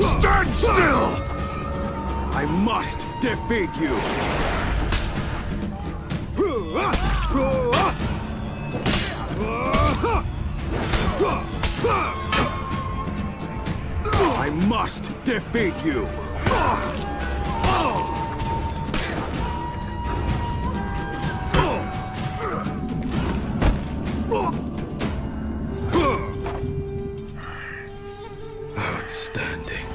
Stand still! I must defeat you! I must defeat you! Outstanding.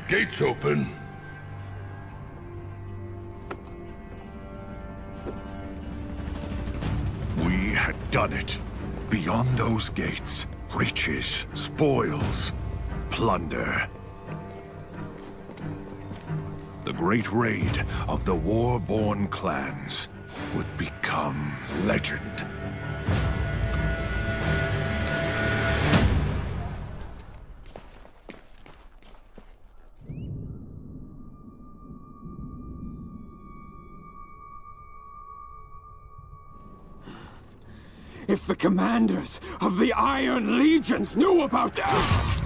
Gates open. done it. Beyond those gates, riches, spoils, plunder. The great raid of the war-born clans would become legend. If the commanders of the Iron Legions knew about that!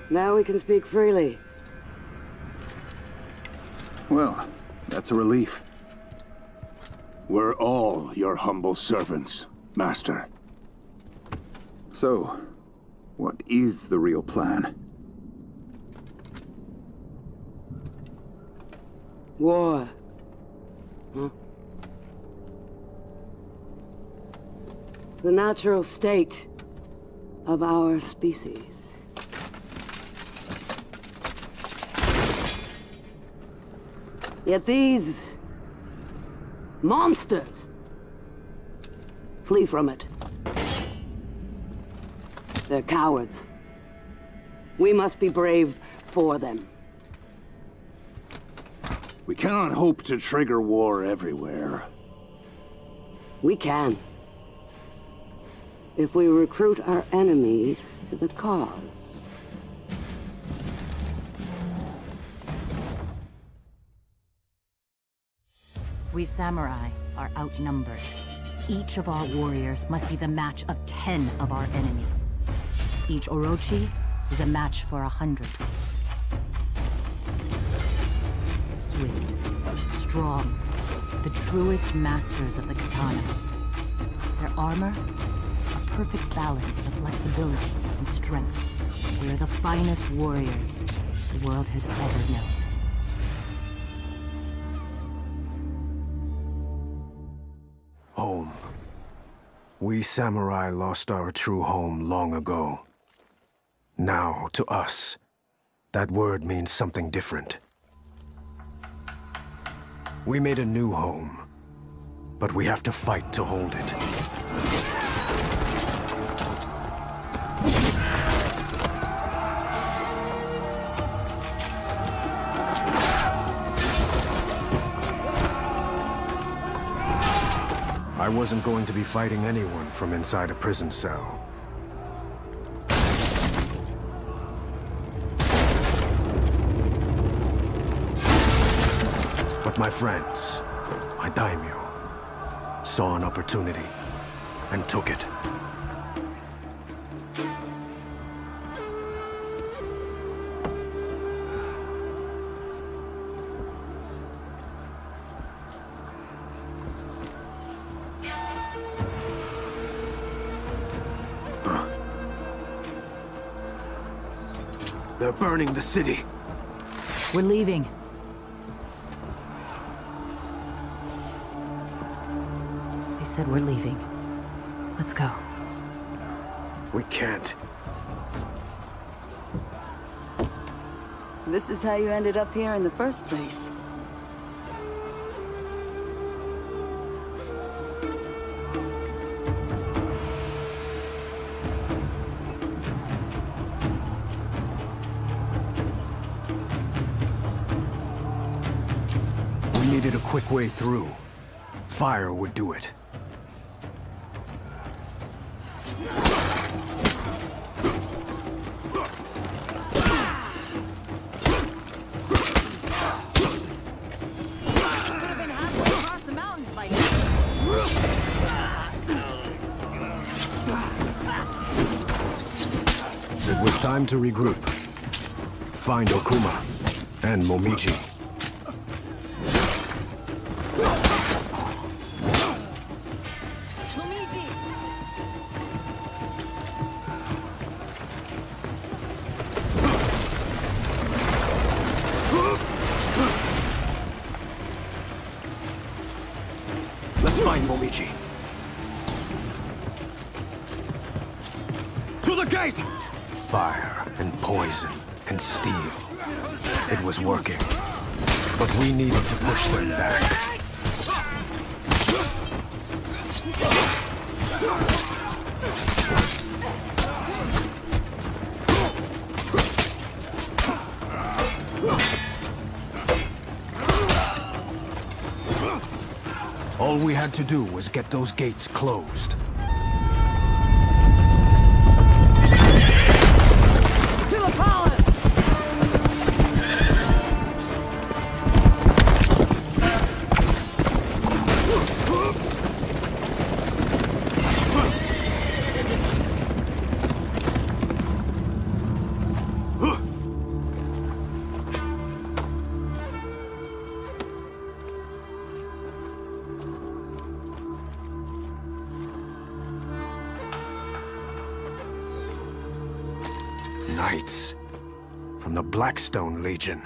Now we can speak freely. Well, that's a relief. We're all your humble servants, Master. So, what is the real plan? War. Huh? The natural state of our species. Yet these monsters flee from it. They're cowards. We must be brave for them. We cannot hope to trigger war everywhere. We can. If we recruit our enemies to the cause. We samurai are outnumbered. Each of our warriors must be the match of 10 of our enemies. Each Orochi is a match for 100. Swift, strong, the truest masters of the katana. Their armor, a perfect balance of flexibility and strength. We are the finest warriors the world has ever known. Home. We samurai lost our true home long ago. Now, to us, that word means something different. We made a new home, but we have to fight to hold it. I wasn't going to be fighting anyone from inside a prison cell. But my friends, my daimyo, saw an opportunity and took it. They're burning the city. We're leaving. I said we're leaving. Let's go. We can't. This is how you ended up here in the first place. We needed a quick way through. Fire would do it. It was time to regroup. Find Okuma and Momiji. Let's find Momiji. To the gate! Fire and poison and steel. It was working. But we needed to push them back. All we had to do was get those gates closed. To the palace! Knights from the Blackstone Legion.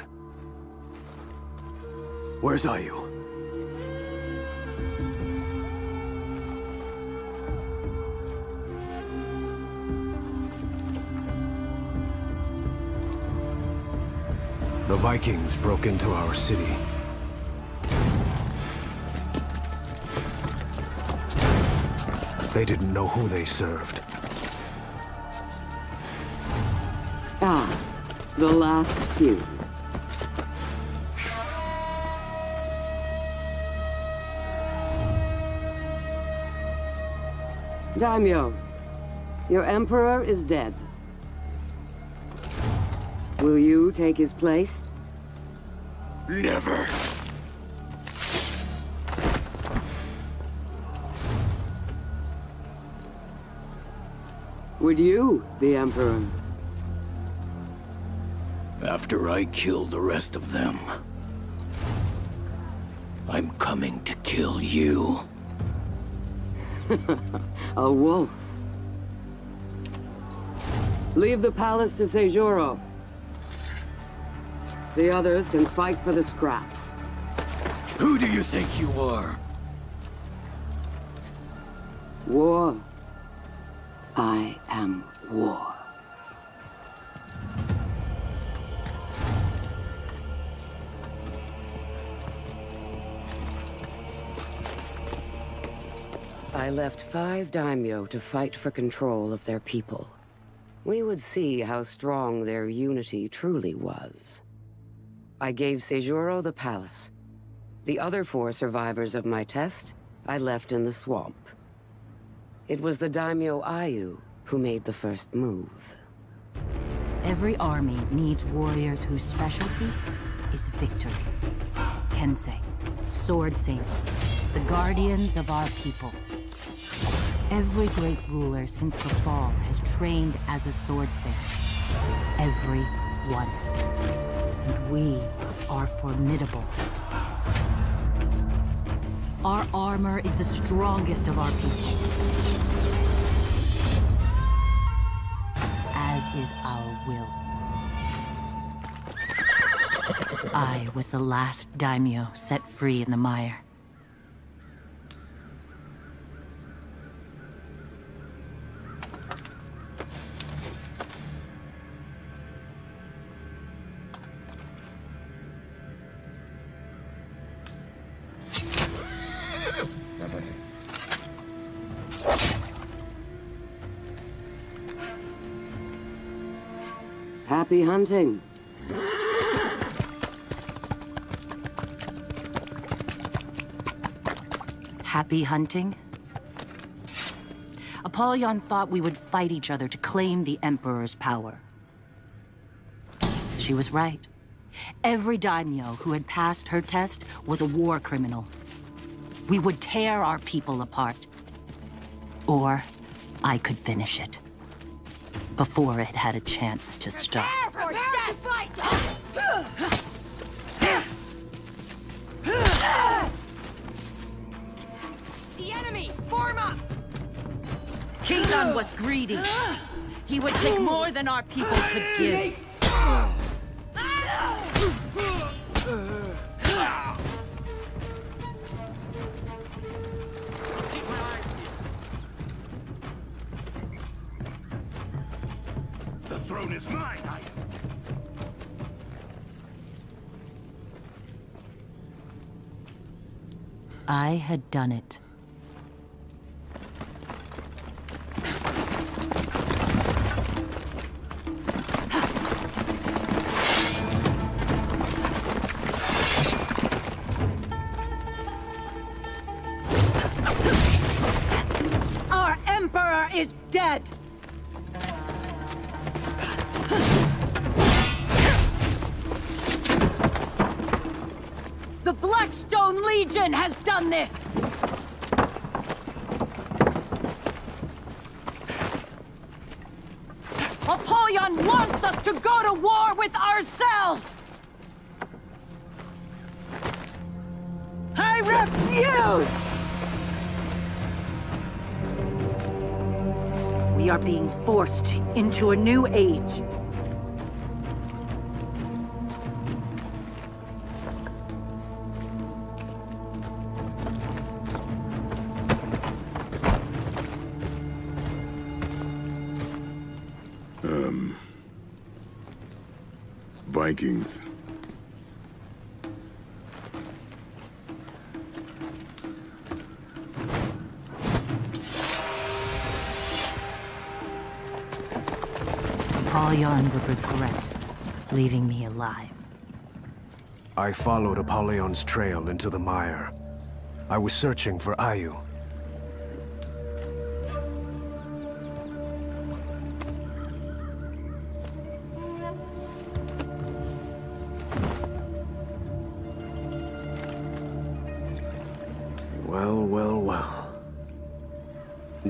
Where's Ayu? The Vikings broke into our city. They didn't know who they served. Ah, the last few. Daimyo, your emperor is dead. Will you take his place? Never. Would you be emperor? After I kill the rest of them, I'm coming to kill you. A wolf. Leave the palace to Seijuro. The others can fight for the scraps. Who do you think you are? War. I am war. I left 5 daimyo to fight for control of their people. We would see how strong their unity truly was. I gave Seijuro the palace. The other 4 survivors of my test, I left in the swamp. It was the daimyo Ayu who made the first move. Every army needs warriors whose specialty is victory. Kensei, sword saints, the guardians of our people. Every great ruler since the fall has trained as a sword saint. Every one. And we are formidable. Our armor is the strongest of our people. As is our will. I was the last daimyo set free in the mire. Happy hunting. Happy hunting? Apollyon thought we would fight each other to claim the Emperor's power. She was right. Every daimyo who had passed her test was a war criminal. We would tear our people apart. Or I could finish it. Before it had a chance to start. Prepare to fight! The enemy! Form up! Kizan was greedy. He would take more than our people could give. The throne is mine, I had done it. Our Emperor is dead! The Blackstone Legion has done this! Apollyon wants us to go to war with ourselves! I refuse! We are being forced into a new age. Vikings. Apollyon would regret leaving me alive. I followed Apollyon's trail into the mire. I was searching for Ayu. Well.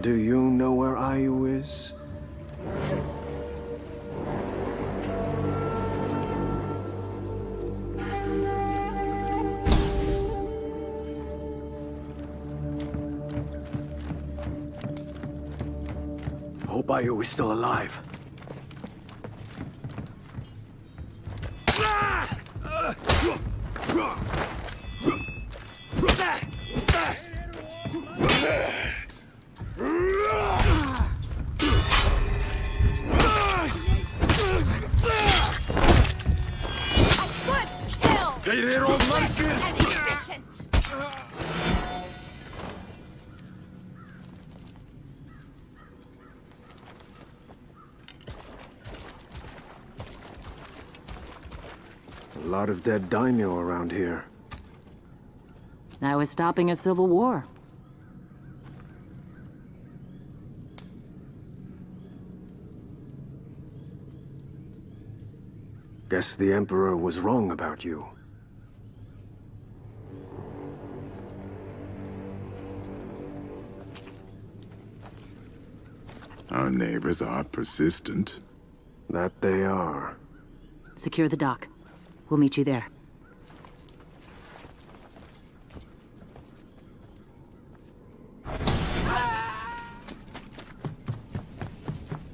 Do you know where Ayu is? Hope Ayu is still alive. A lot of dead daimyo around here. I was stopping a civil war. Guess the Emperor was wrong about you. Our neighbors are persistent. That they are. Secure the dock. We'll meet you there.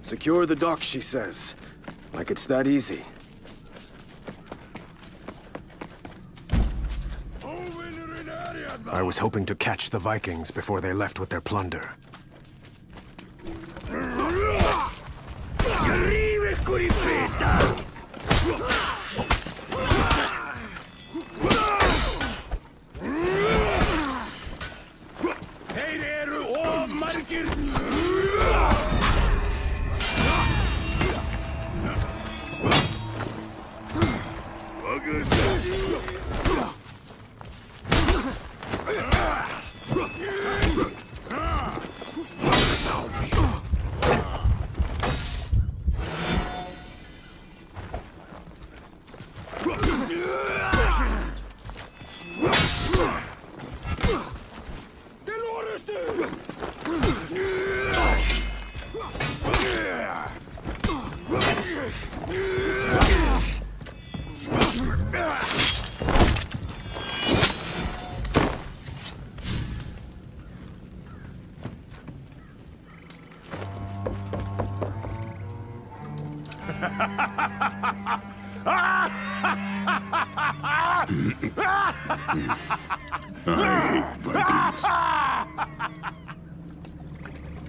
Secure the dock, she says. Like it's that easy. I was hoping to catch the Vikings before they left with their plunder.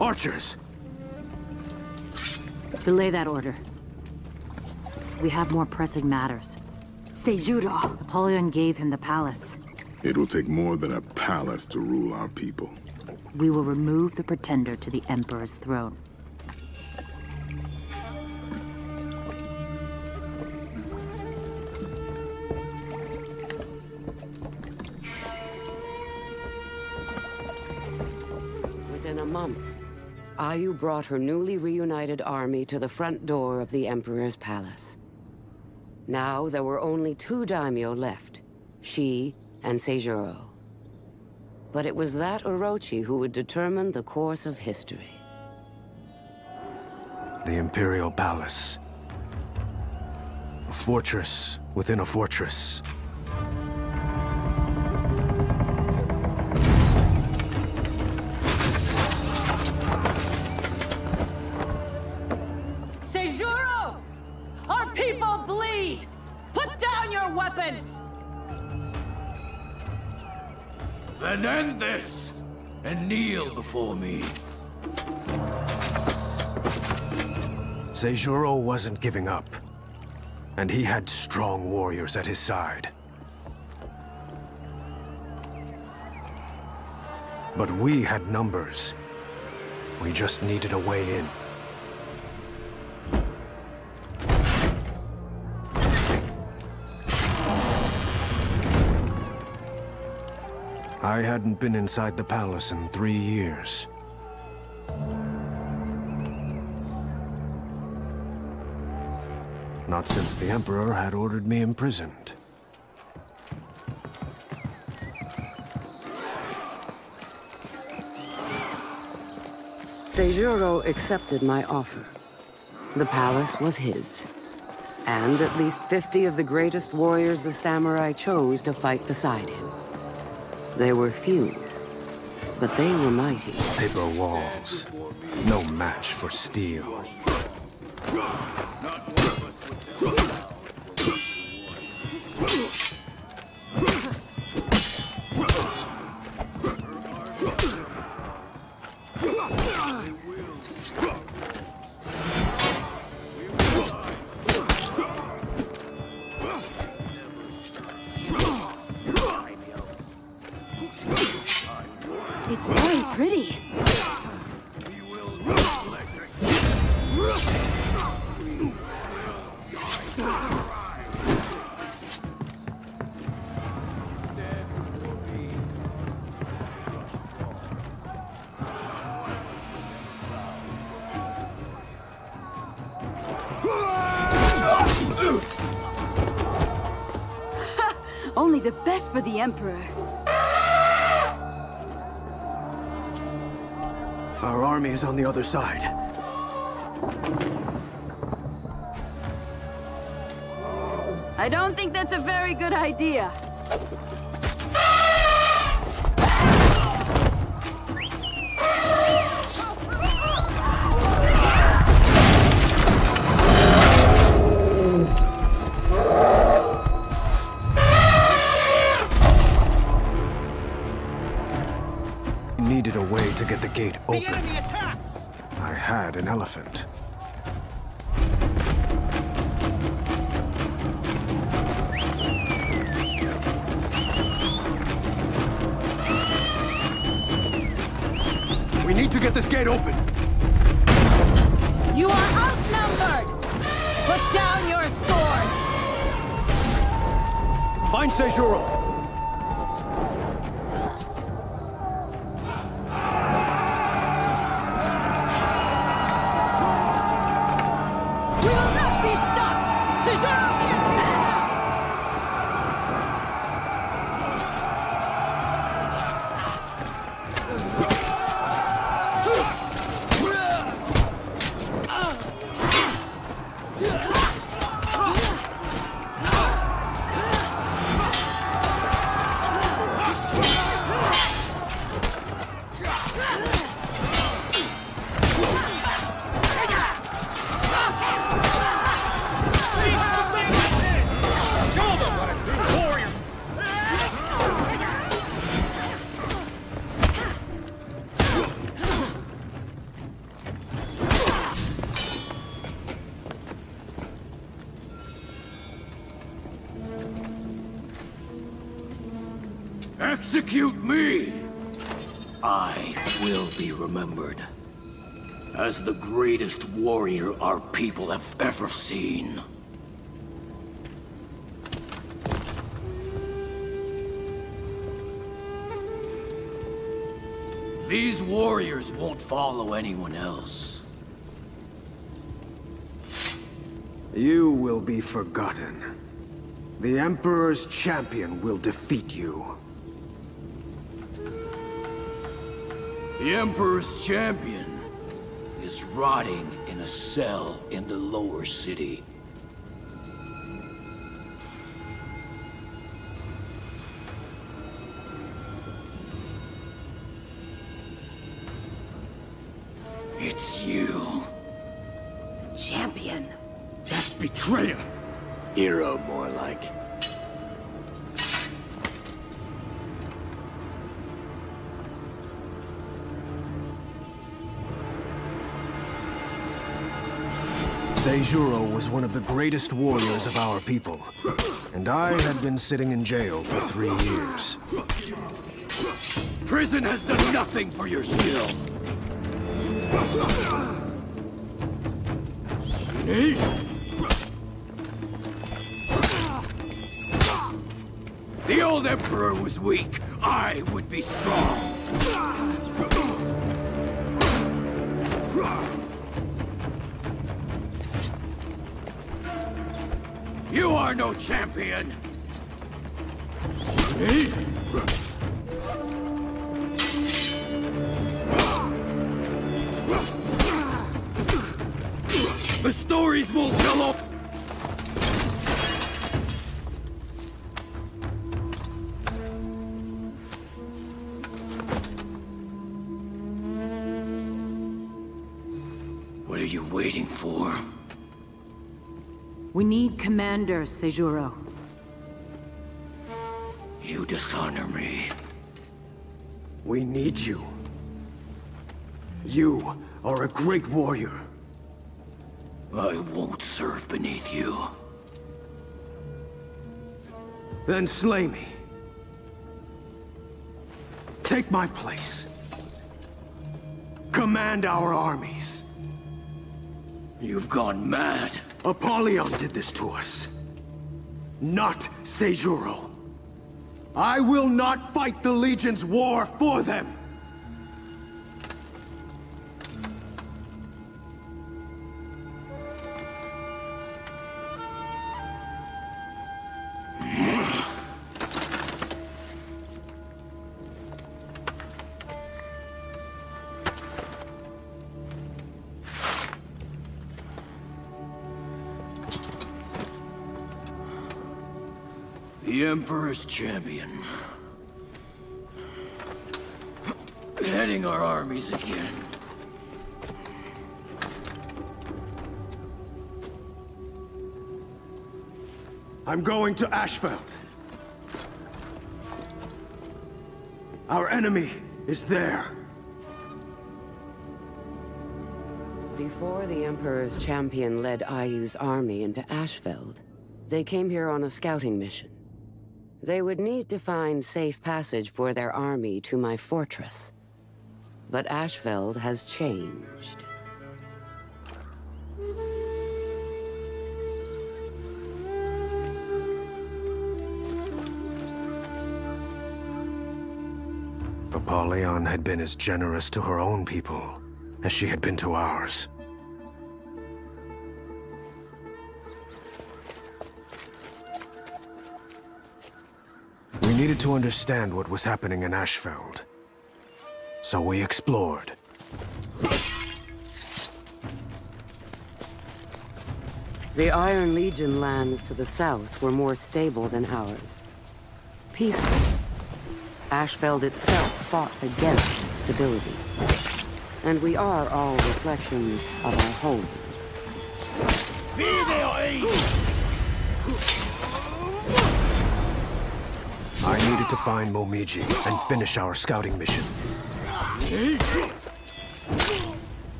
Archers! Delay that order. We have more pressing matters. Sejuro. Apollyon gave him the palace. It will take more than a palace to rule our people. We will remove the pretender to the Emperor's throne. Within a month, Ayu brought her newly reunited army to the front door of the Emperor's palace. Now there were only 2 daimyo left, she and Seijuro. But it was that Orochi who would determine the course of history. The Imperial Palace. A fortress within a fortress. Seijuro! Our people bleed! Put down your weapons! Then end this, and kneel before me. Seijuro wasn't giving up, and he had strong warriors at his side. But we had numbers. We just needed a way in. I hadn't been inside the palace in 3 years. Not since the Emperor had ordered me imprisoned. Seijuro accepted my offer. The palace was his. And at least 50 of the greatest warriors the samurai chose to fight beside him. They were few, but they were mighty. Paper walls. No match for steel. It's very pretty. Only the best for the Emperor. Our army is on the other side. I don't think that's a very good idea. Needed a way to get the gate open. I had an elephant. We need to get this gate open. You are outnumbered! Put down your swords! Find Seijuro! Execute me! I will be remembered as the greatest warrior our people have ever seen. These warriors won't follow anyone else. You will be forgotten. The Emperor's champion will defeat you. The Emperor's champion is rotting in a cell in the lower city. It's you. Champion. That's betrayer. Hero, more like. Seijuro was one of the greatest warriors of our people, and I had been sitting in jail for 3 years. Prison has done nothing for your skill. The old Emperor was weak. I would be strong. You are no champion. The stories will tell up. What are you waiting for? We need Commander Seijuro. You dishonor me. We need you. You are a great warrior. I won't serve beneath you. Then slay me. Take my place. Command our armies. You've gone mad. Apollyon did this to us. Not Seijuro. I will not fight the Legion's war for them! The Emperor's champion. Heading our armies again. I'm going to Ashfeld. Our enemy is there. Before the Emperor's champion led Ayu's army into Ashfeld, they came here on a scouting mission. They would need to find safe passage for their army to my fortress. But Ashfeld has changed. Apollyon had been as generous to her own people as she had been to ours. We needed to understand what was happening in Ashfeld. So we explored. The Iron Legion lands to the south were more stable than ours. Peaceful. Ashfeld itself fought against stability. And we are all reflections of our homes. I needed to find Momiji and finish our scouting mission.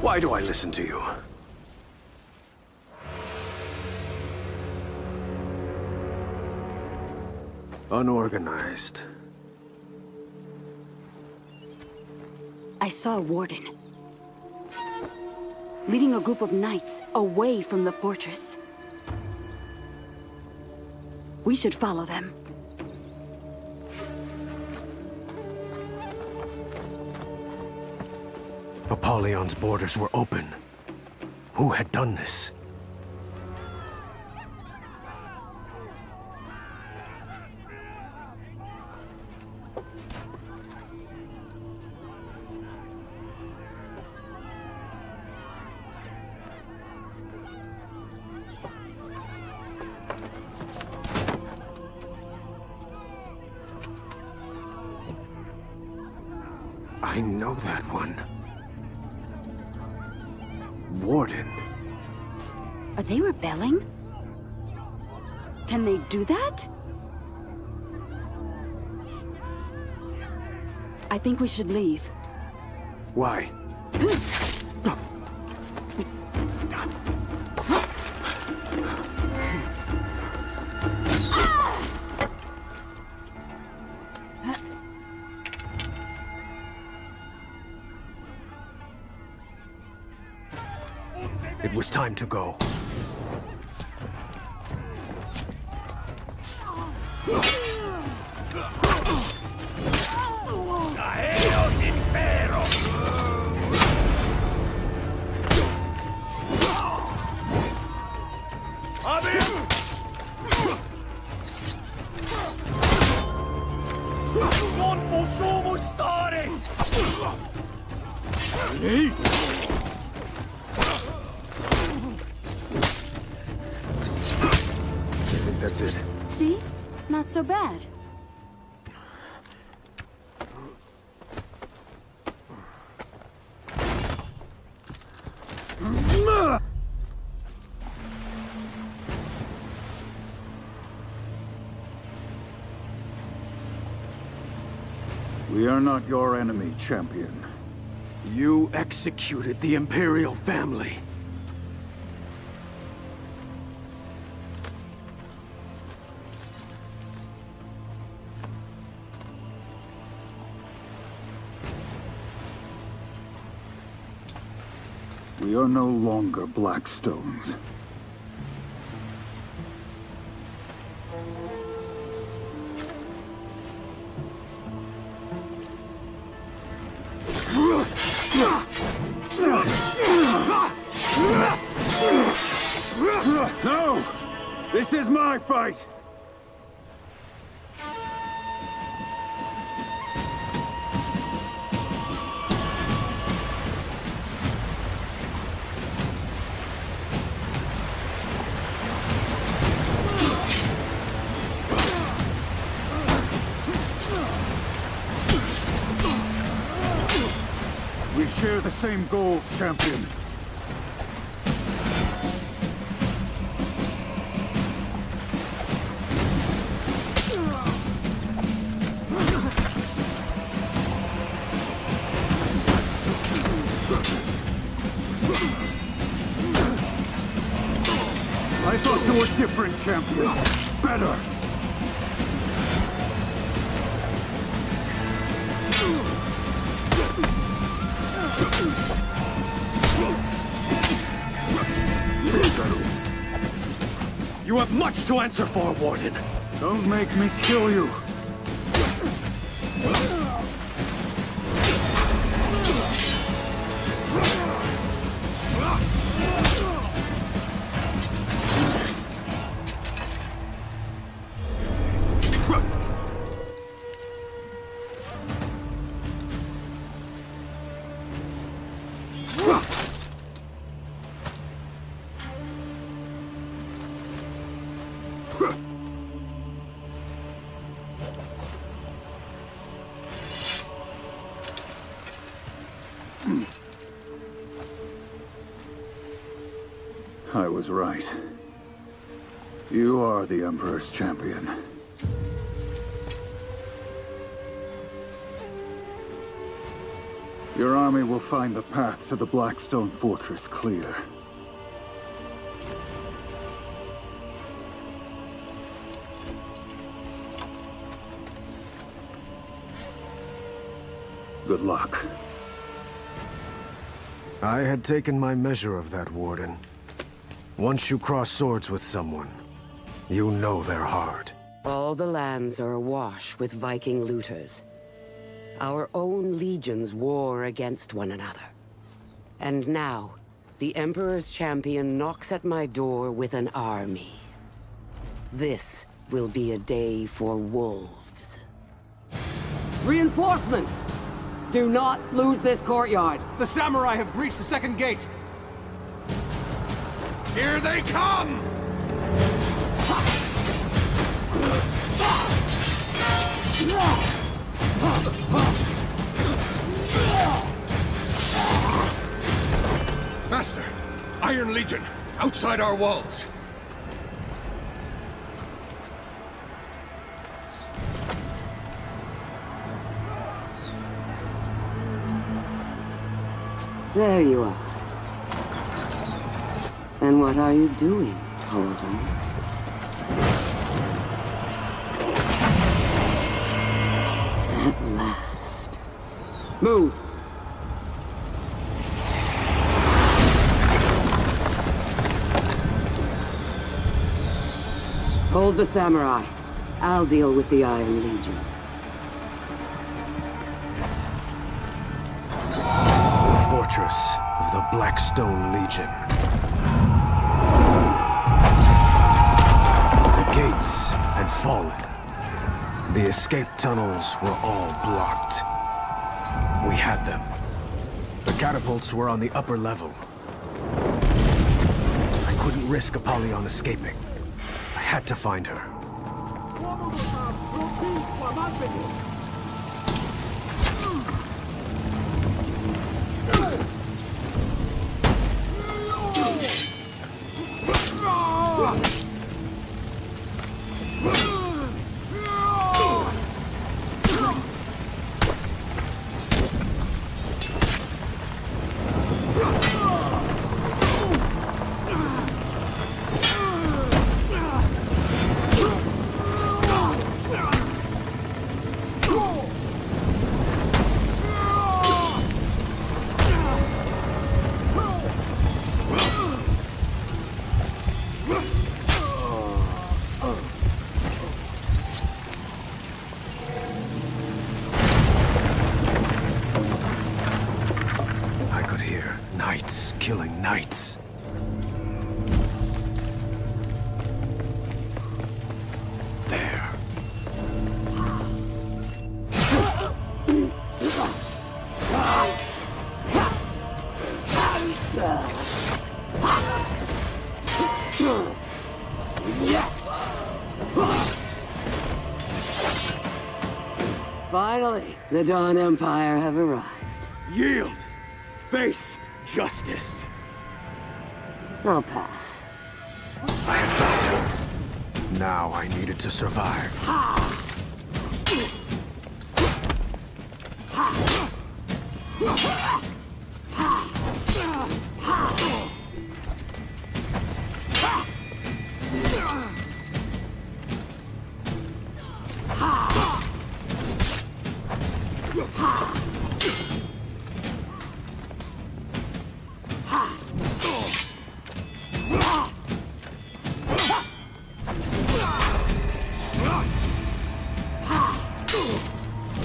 Why do I listen to you? Unorganized. I saw a warden. Leading a group of knights away from the fortress. We should follow them. Apollyon's borders were open. Who had done this? I know that one. Warden. Are they rebelling? Can they do that? I think we should leave. Why? It was time to go. That's it. See? Not so bad. We are not your enemy, champion. You executed the Imperial family. We are no longer Blackstones. No! This is my fight! We share the same goals, champion. I thought you were different, champion. Better. You have much to answer for, Warden. Don't make me kill you. I was right. You are the Emperor's champion. Your army will find the path to the Blackstone Fortress clear. Good luck. I had taken my measure of that, Warden. Once you cross swords with someone, you know their heart. All the lands are awash with Viking looters. Our own legions war against one another. And now, the Emperor's champion knocks at my door with an army. This will be a day for wolves. Reinforcements! Do not lose this courtyard. The samurai have breached the second gate. Here they come! Master! Iron Legion! Outside our walls! There you are. And what are you doing, Holden? At last. Move! Hold the samurai. I'll deal with the Iron Legion. The fortress of the Blackstone Legion. The gates had fallen. The escape tunnels were all blocked. We had them. The catapults were on the upper level. I couldn't risk Apollyon escaping. I had to find her. Killing knights. There. Finally, the Dawn Empire have arrived. Yield! Face justice! I'll pass. I had found her. Now I needed to survive.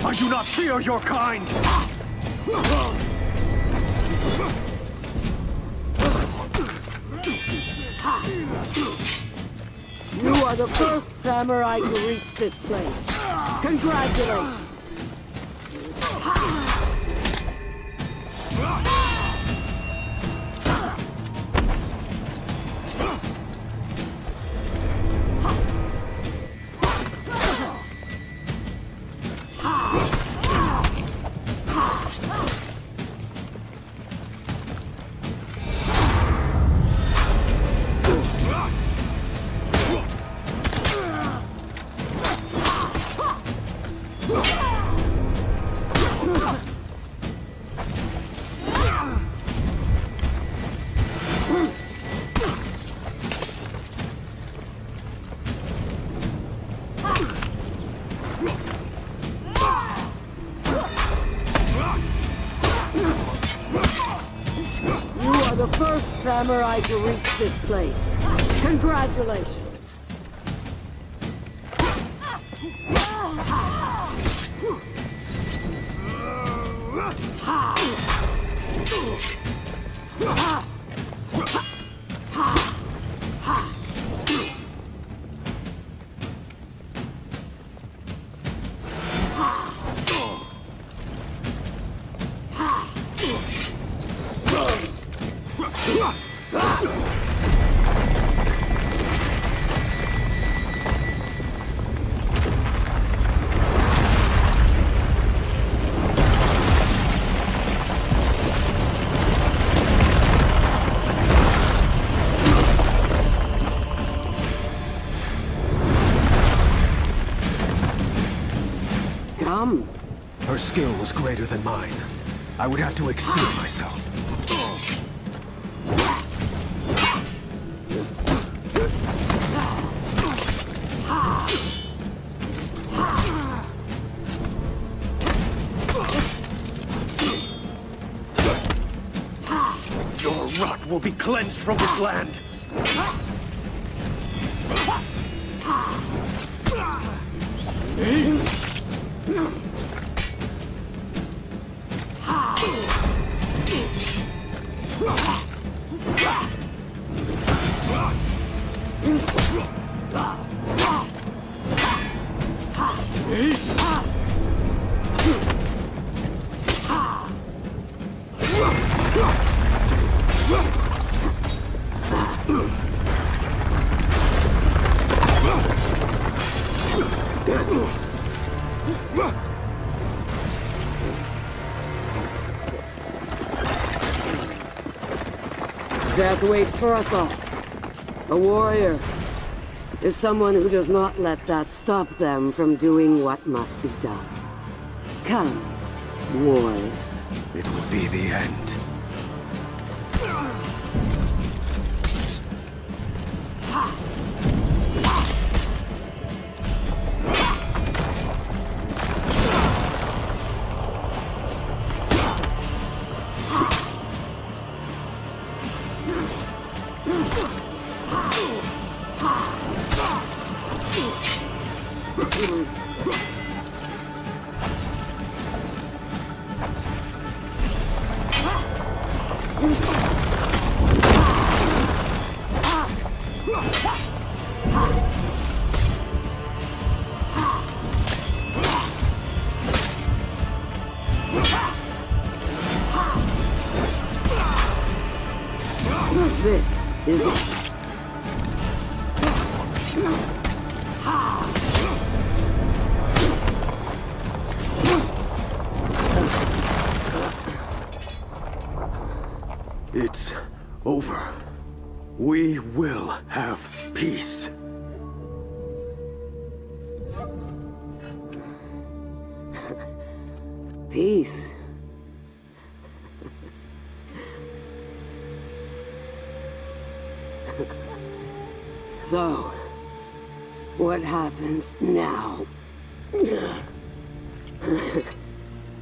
I do not fear your kind! You are the first samurai to reach this place. Congratulations! The first samurai to reach this place. Congratulations. Her skill was greater than mine. I would have to exceed myself. Your rot will be cleansed from this land! Death waits for us all. A warrior is someone who does not let that stop them from doing what must be done. Come, warrior. It will be the end. This is it. It's over. We will have peace. Peace. So, what happens now?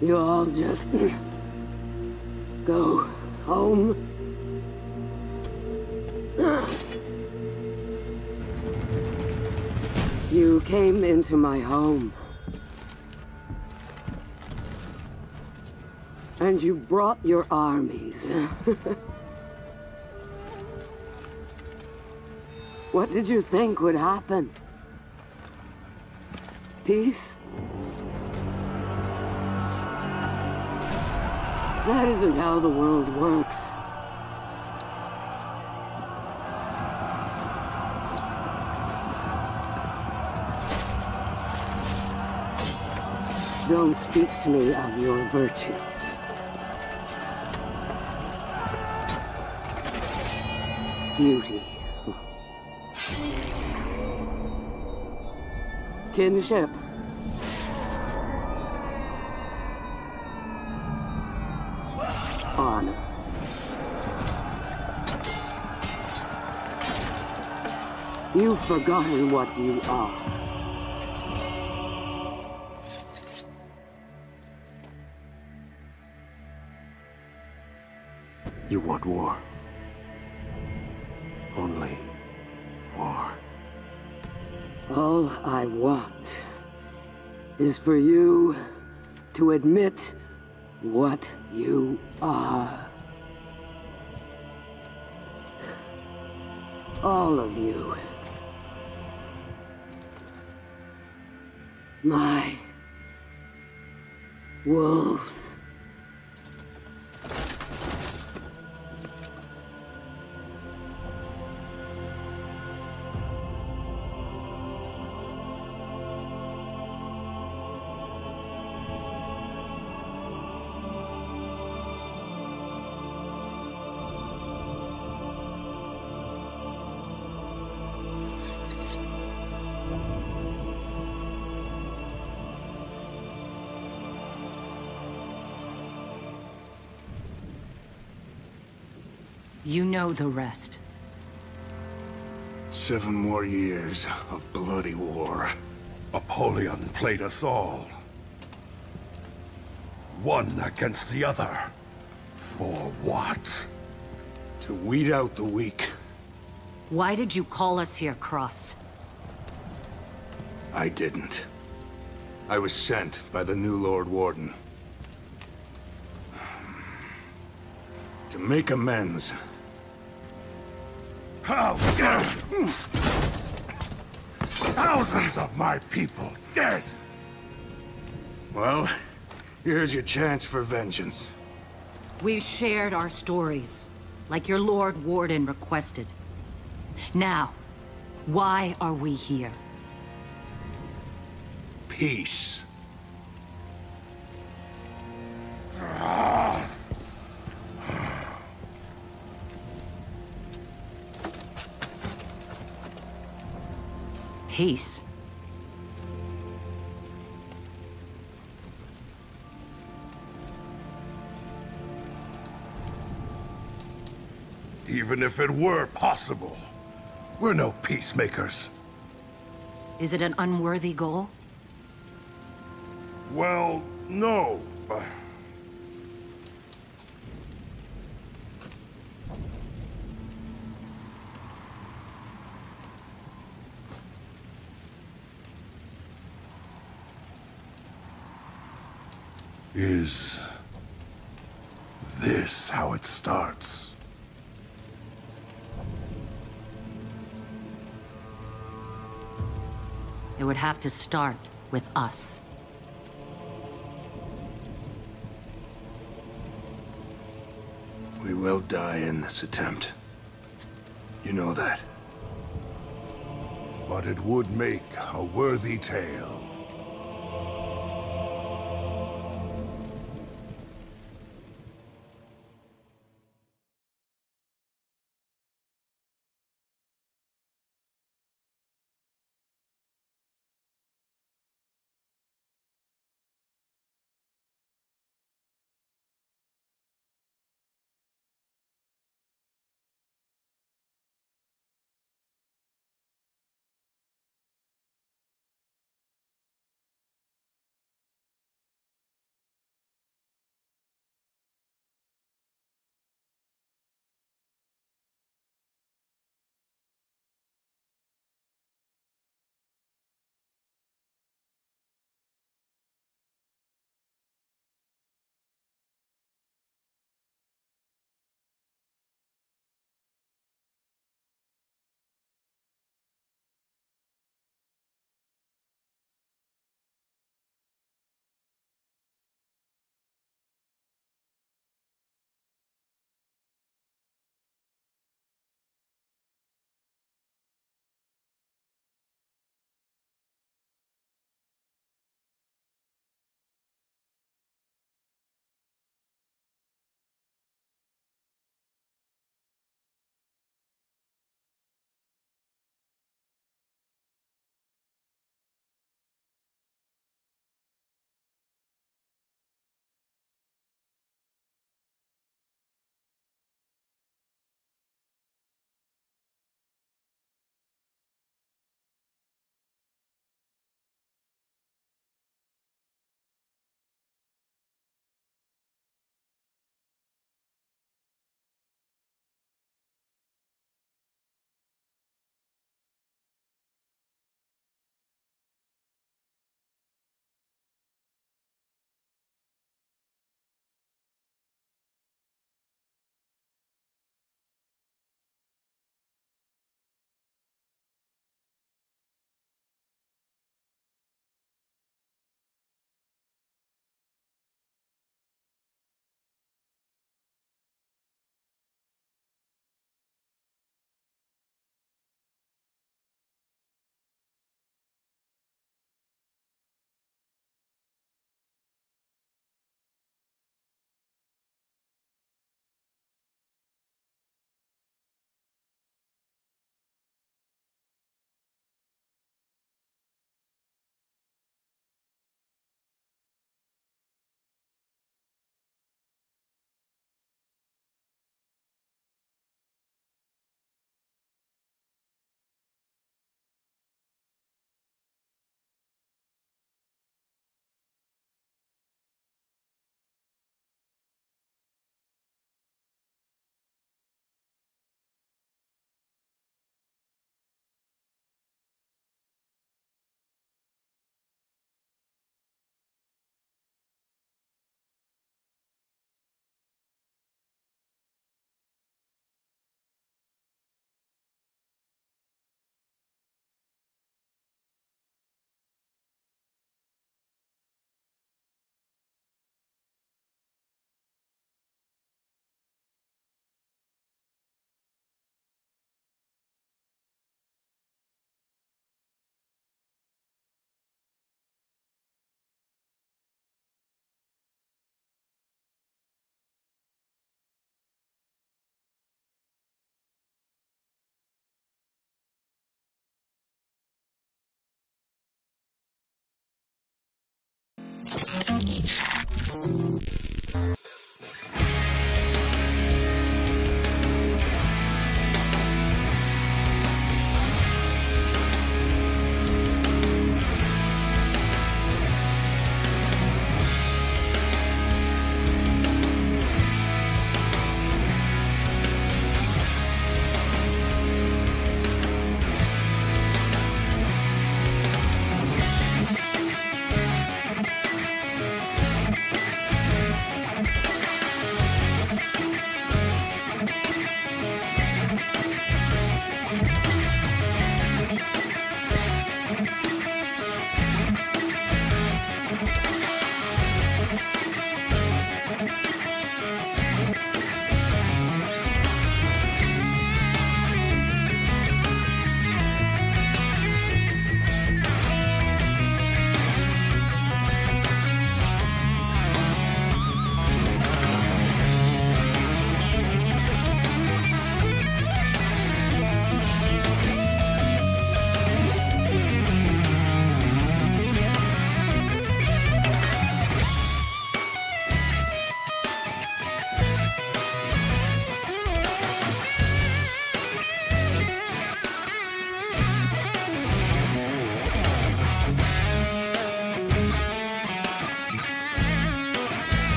You all just go home? You came into my home. And you brought your armies. What did you think would happen? Peace? That isn't how the world works. Don't speak to me of your virtues. Duty. Kinship. Honor. You've forgotten what you are. You want war? Only war. All I want is for you to admit what you are. All of you. My wolves. You know the rest. 7 more years of bloody war. Apollyon played us all. One against the other. For what? To weed out the weak. Why did you call us here, Cross? I didn't. I was sent by the new Lord Warden. To make amends. How dare you! Thousands of my people dead! Well, here's your chance for vengeance. We've shared our stories, like your Lord Warden requested. Now, why are we here? Peace. Peace. Even if it were possible, we're no peacemakers. Is it an unworthy goal? Well, no. Is this how it starts? It would have to start with us. We will die in this attempt. You know that. But it would make a worthy tale.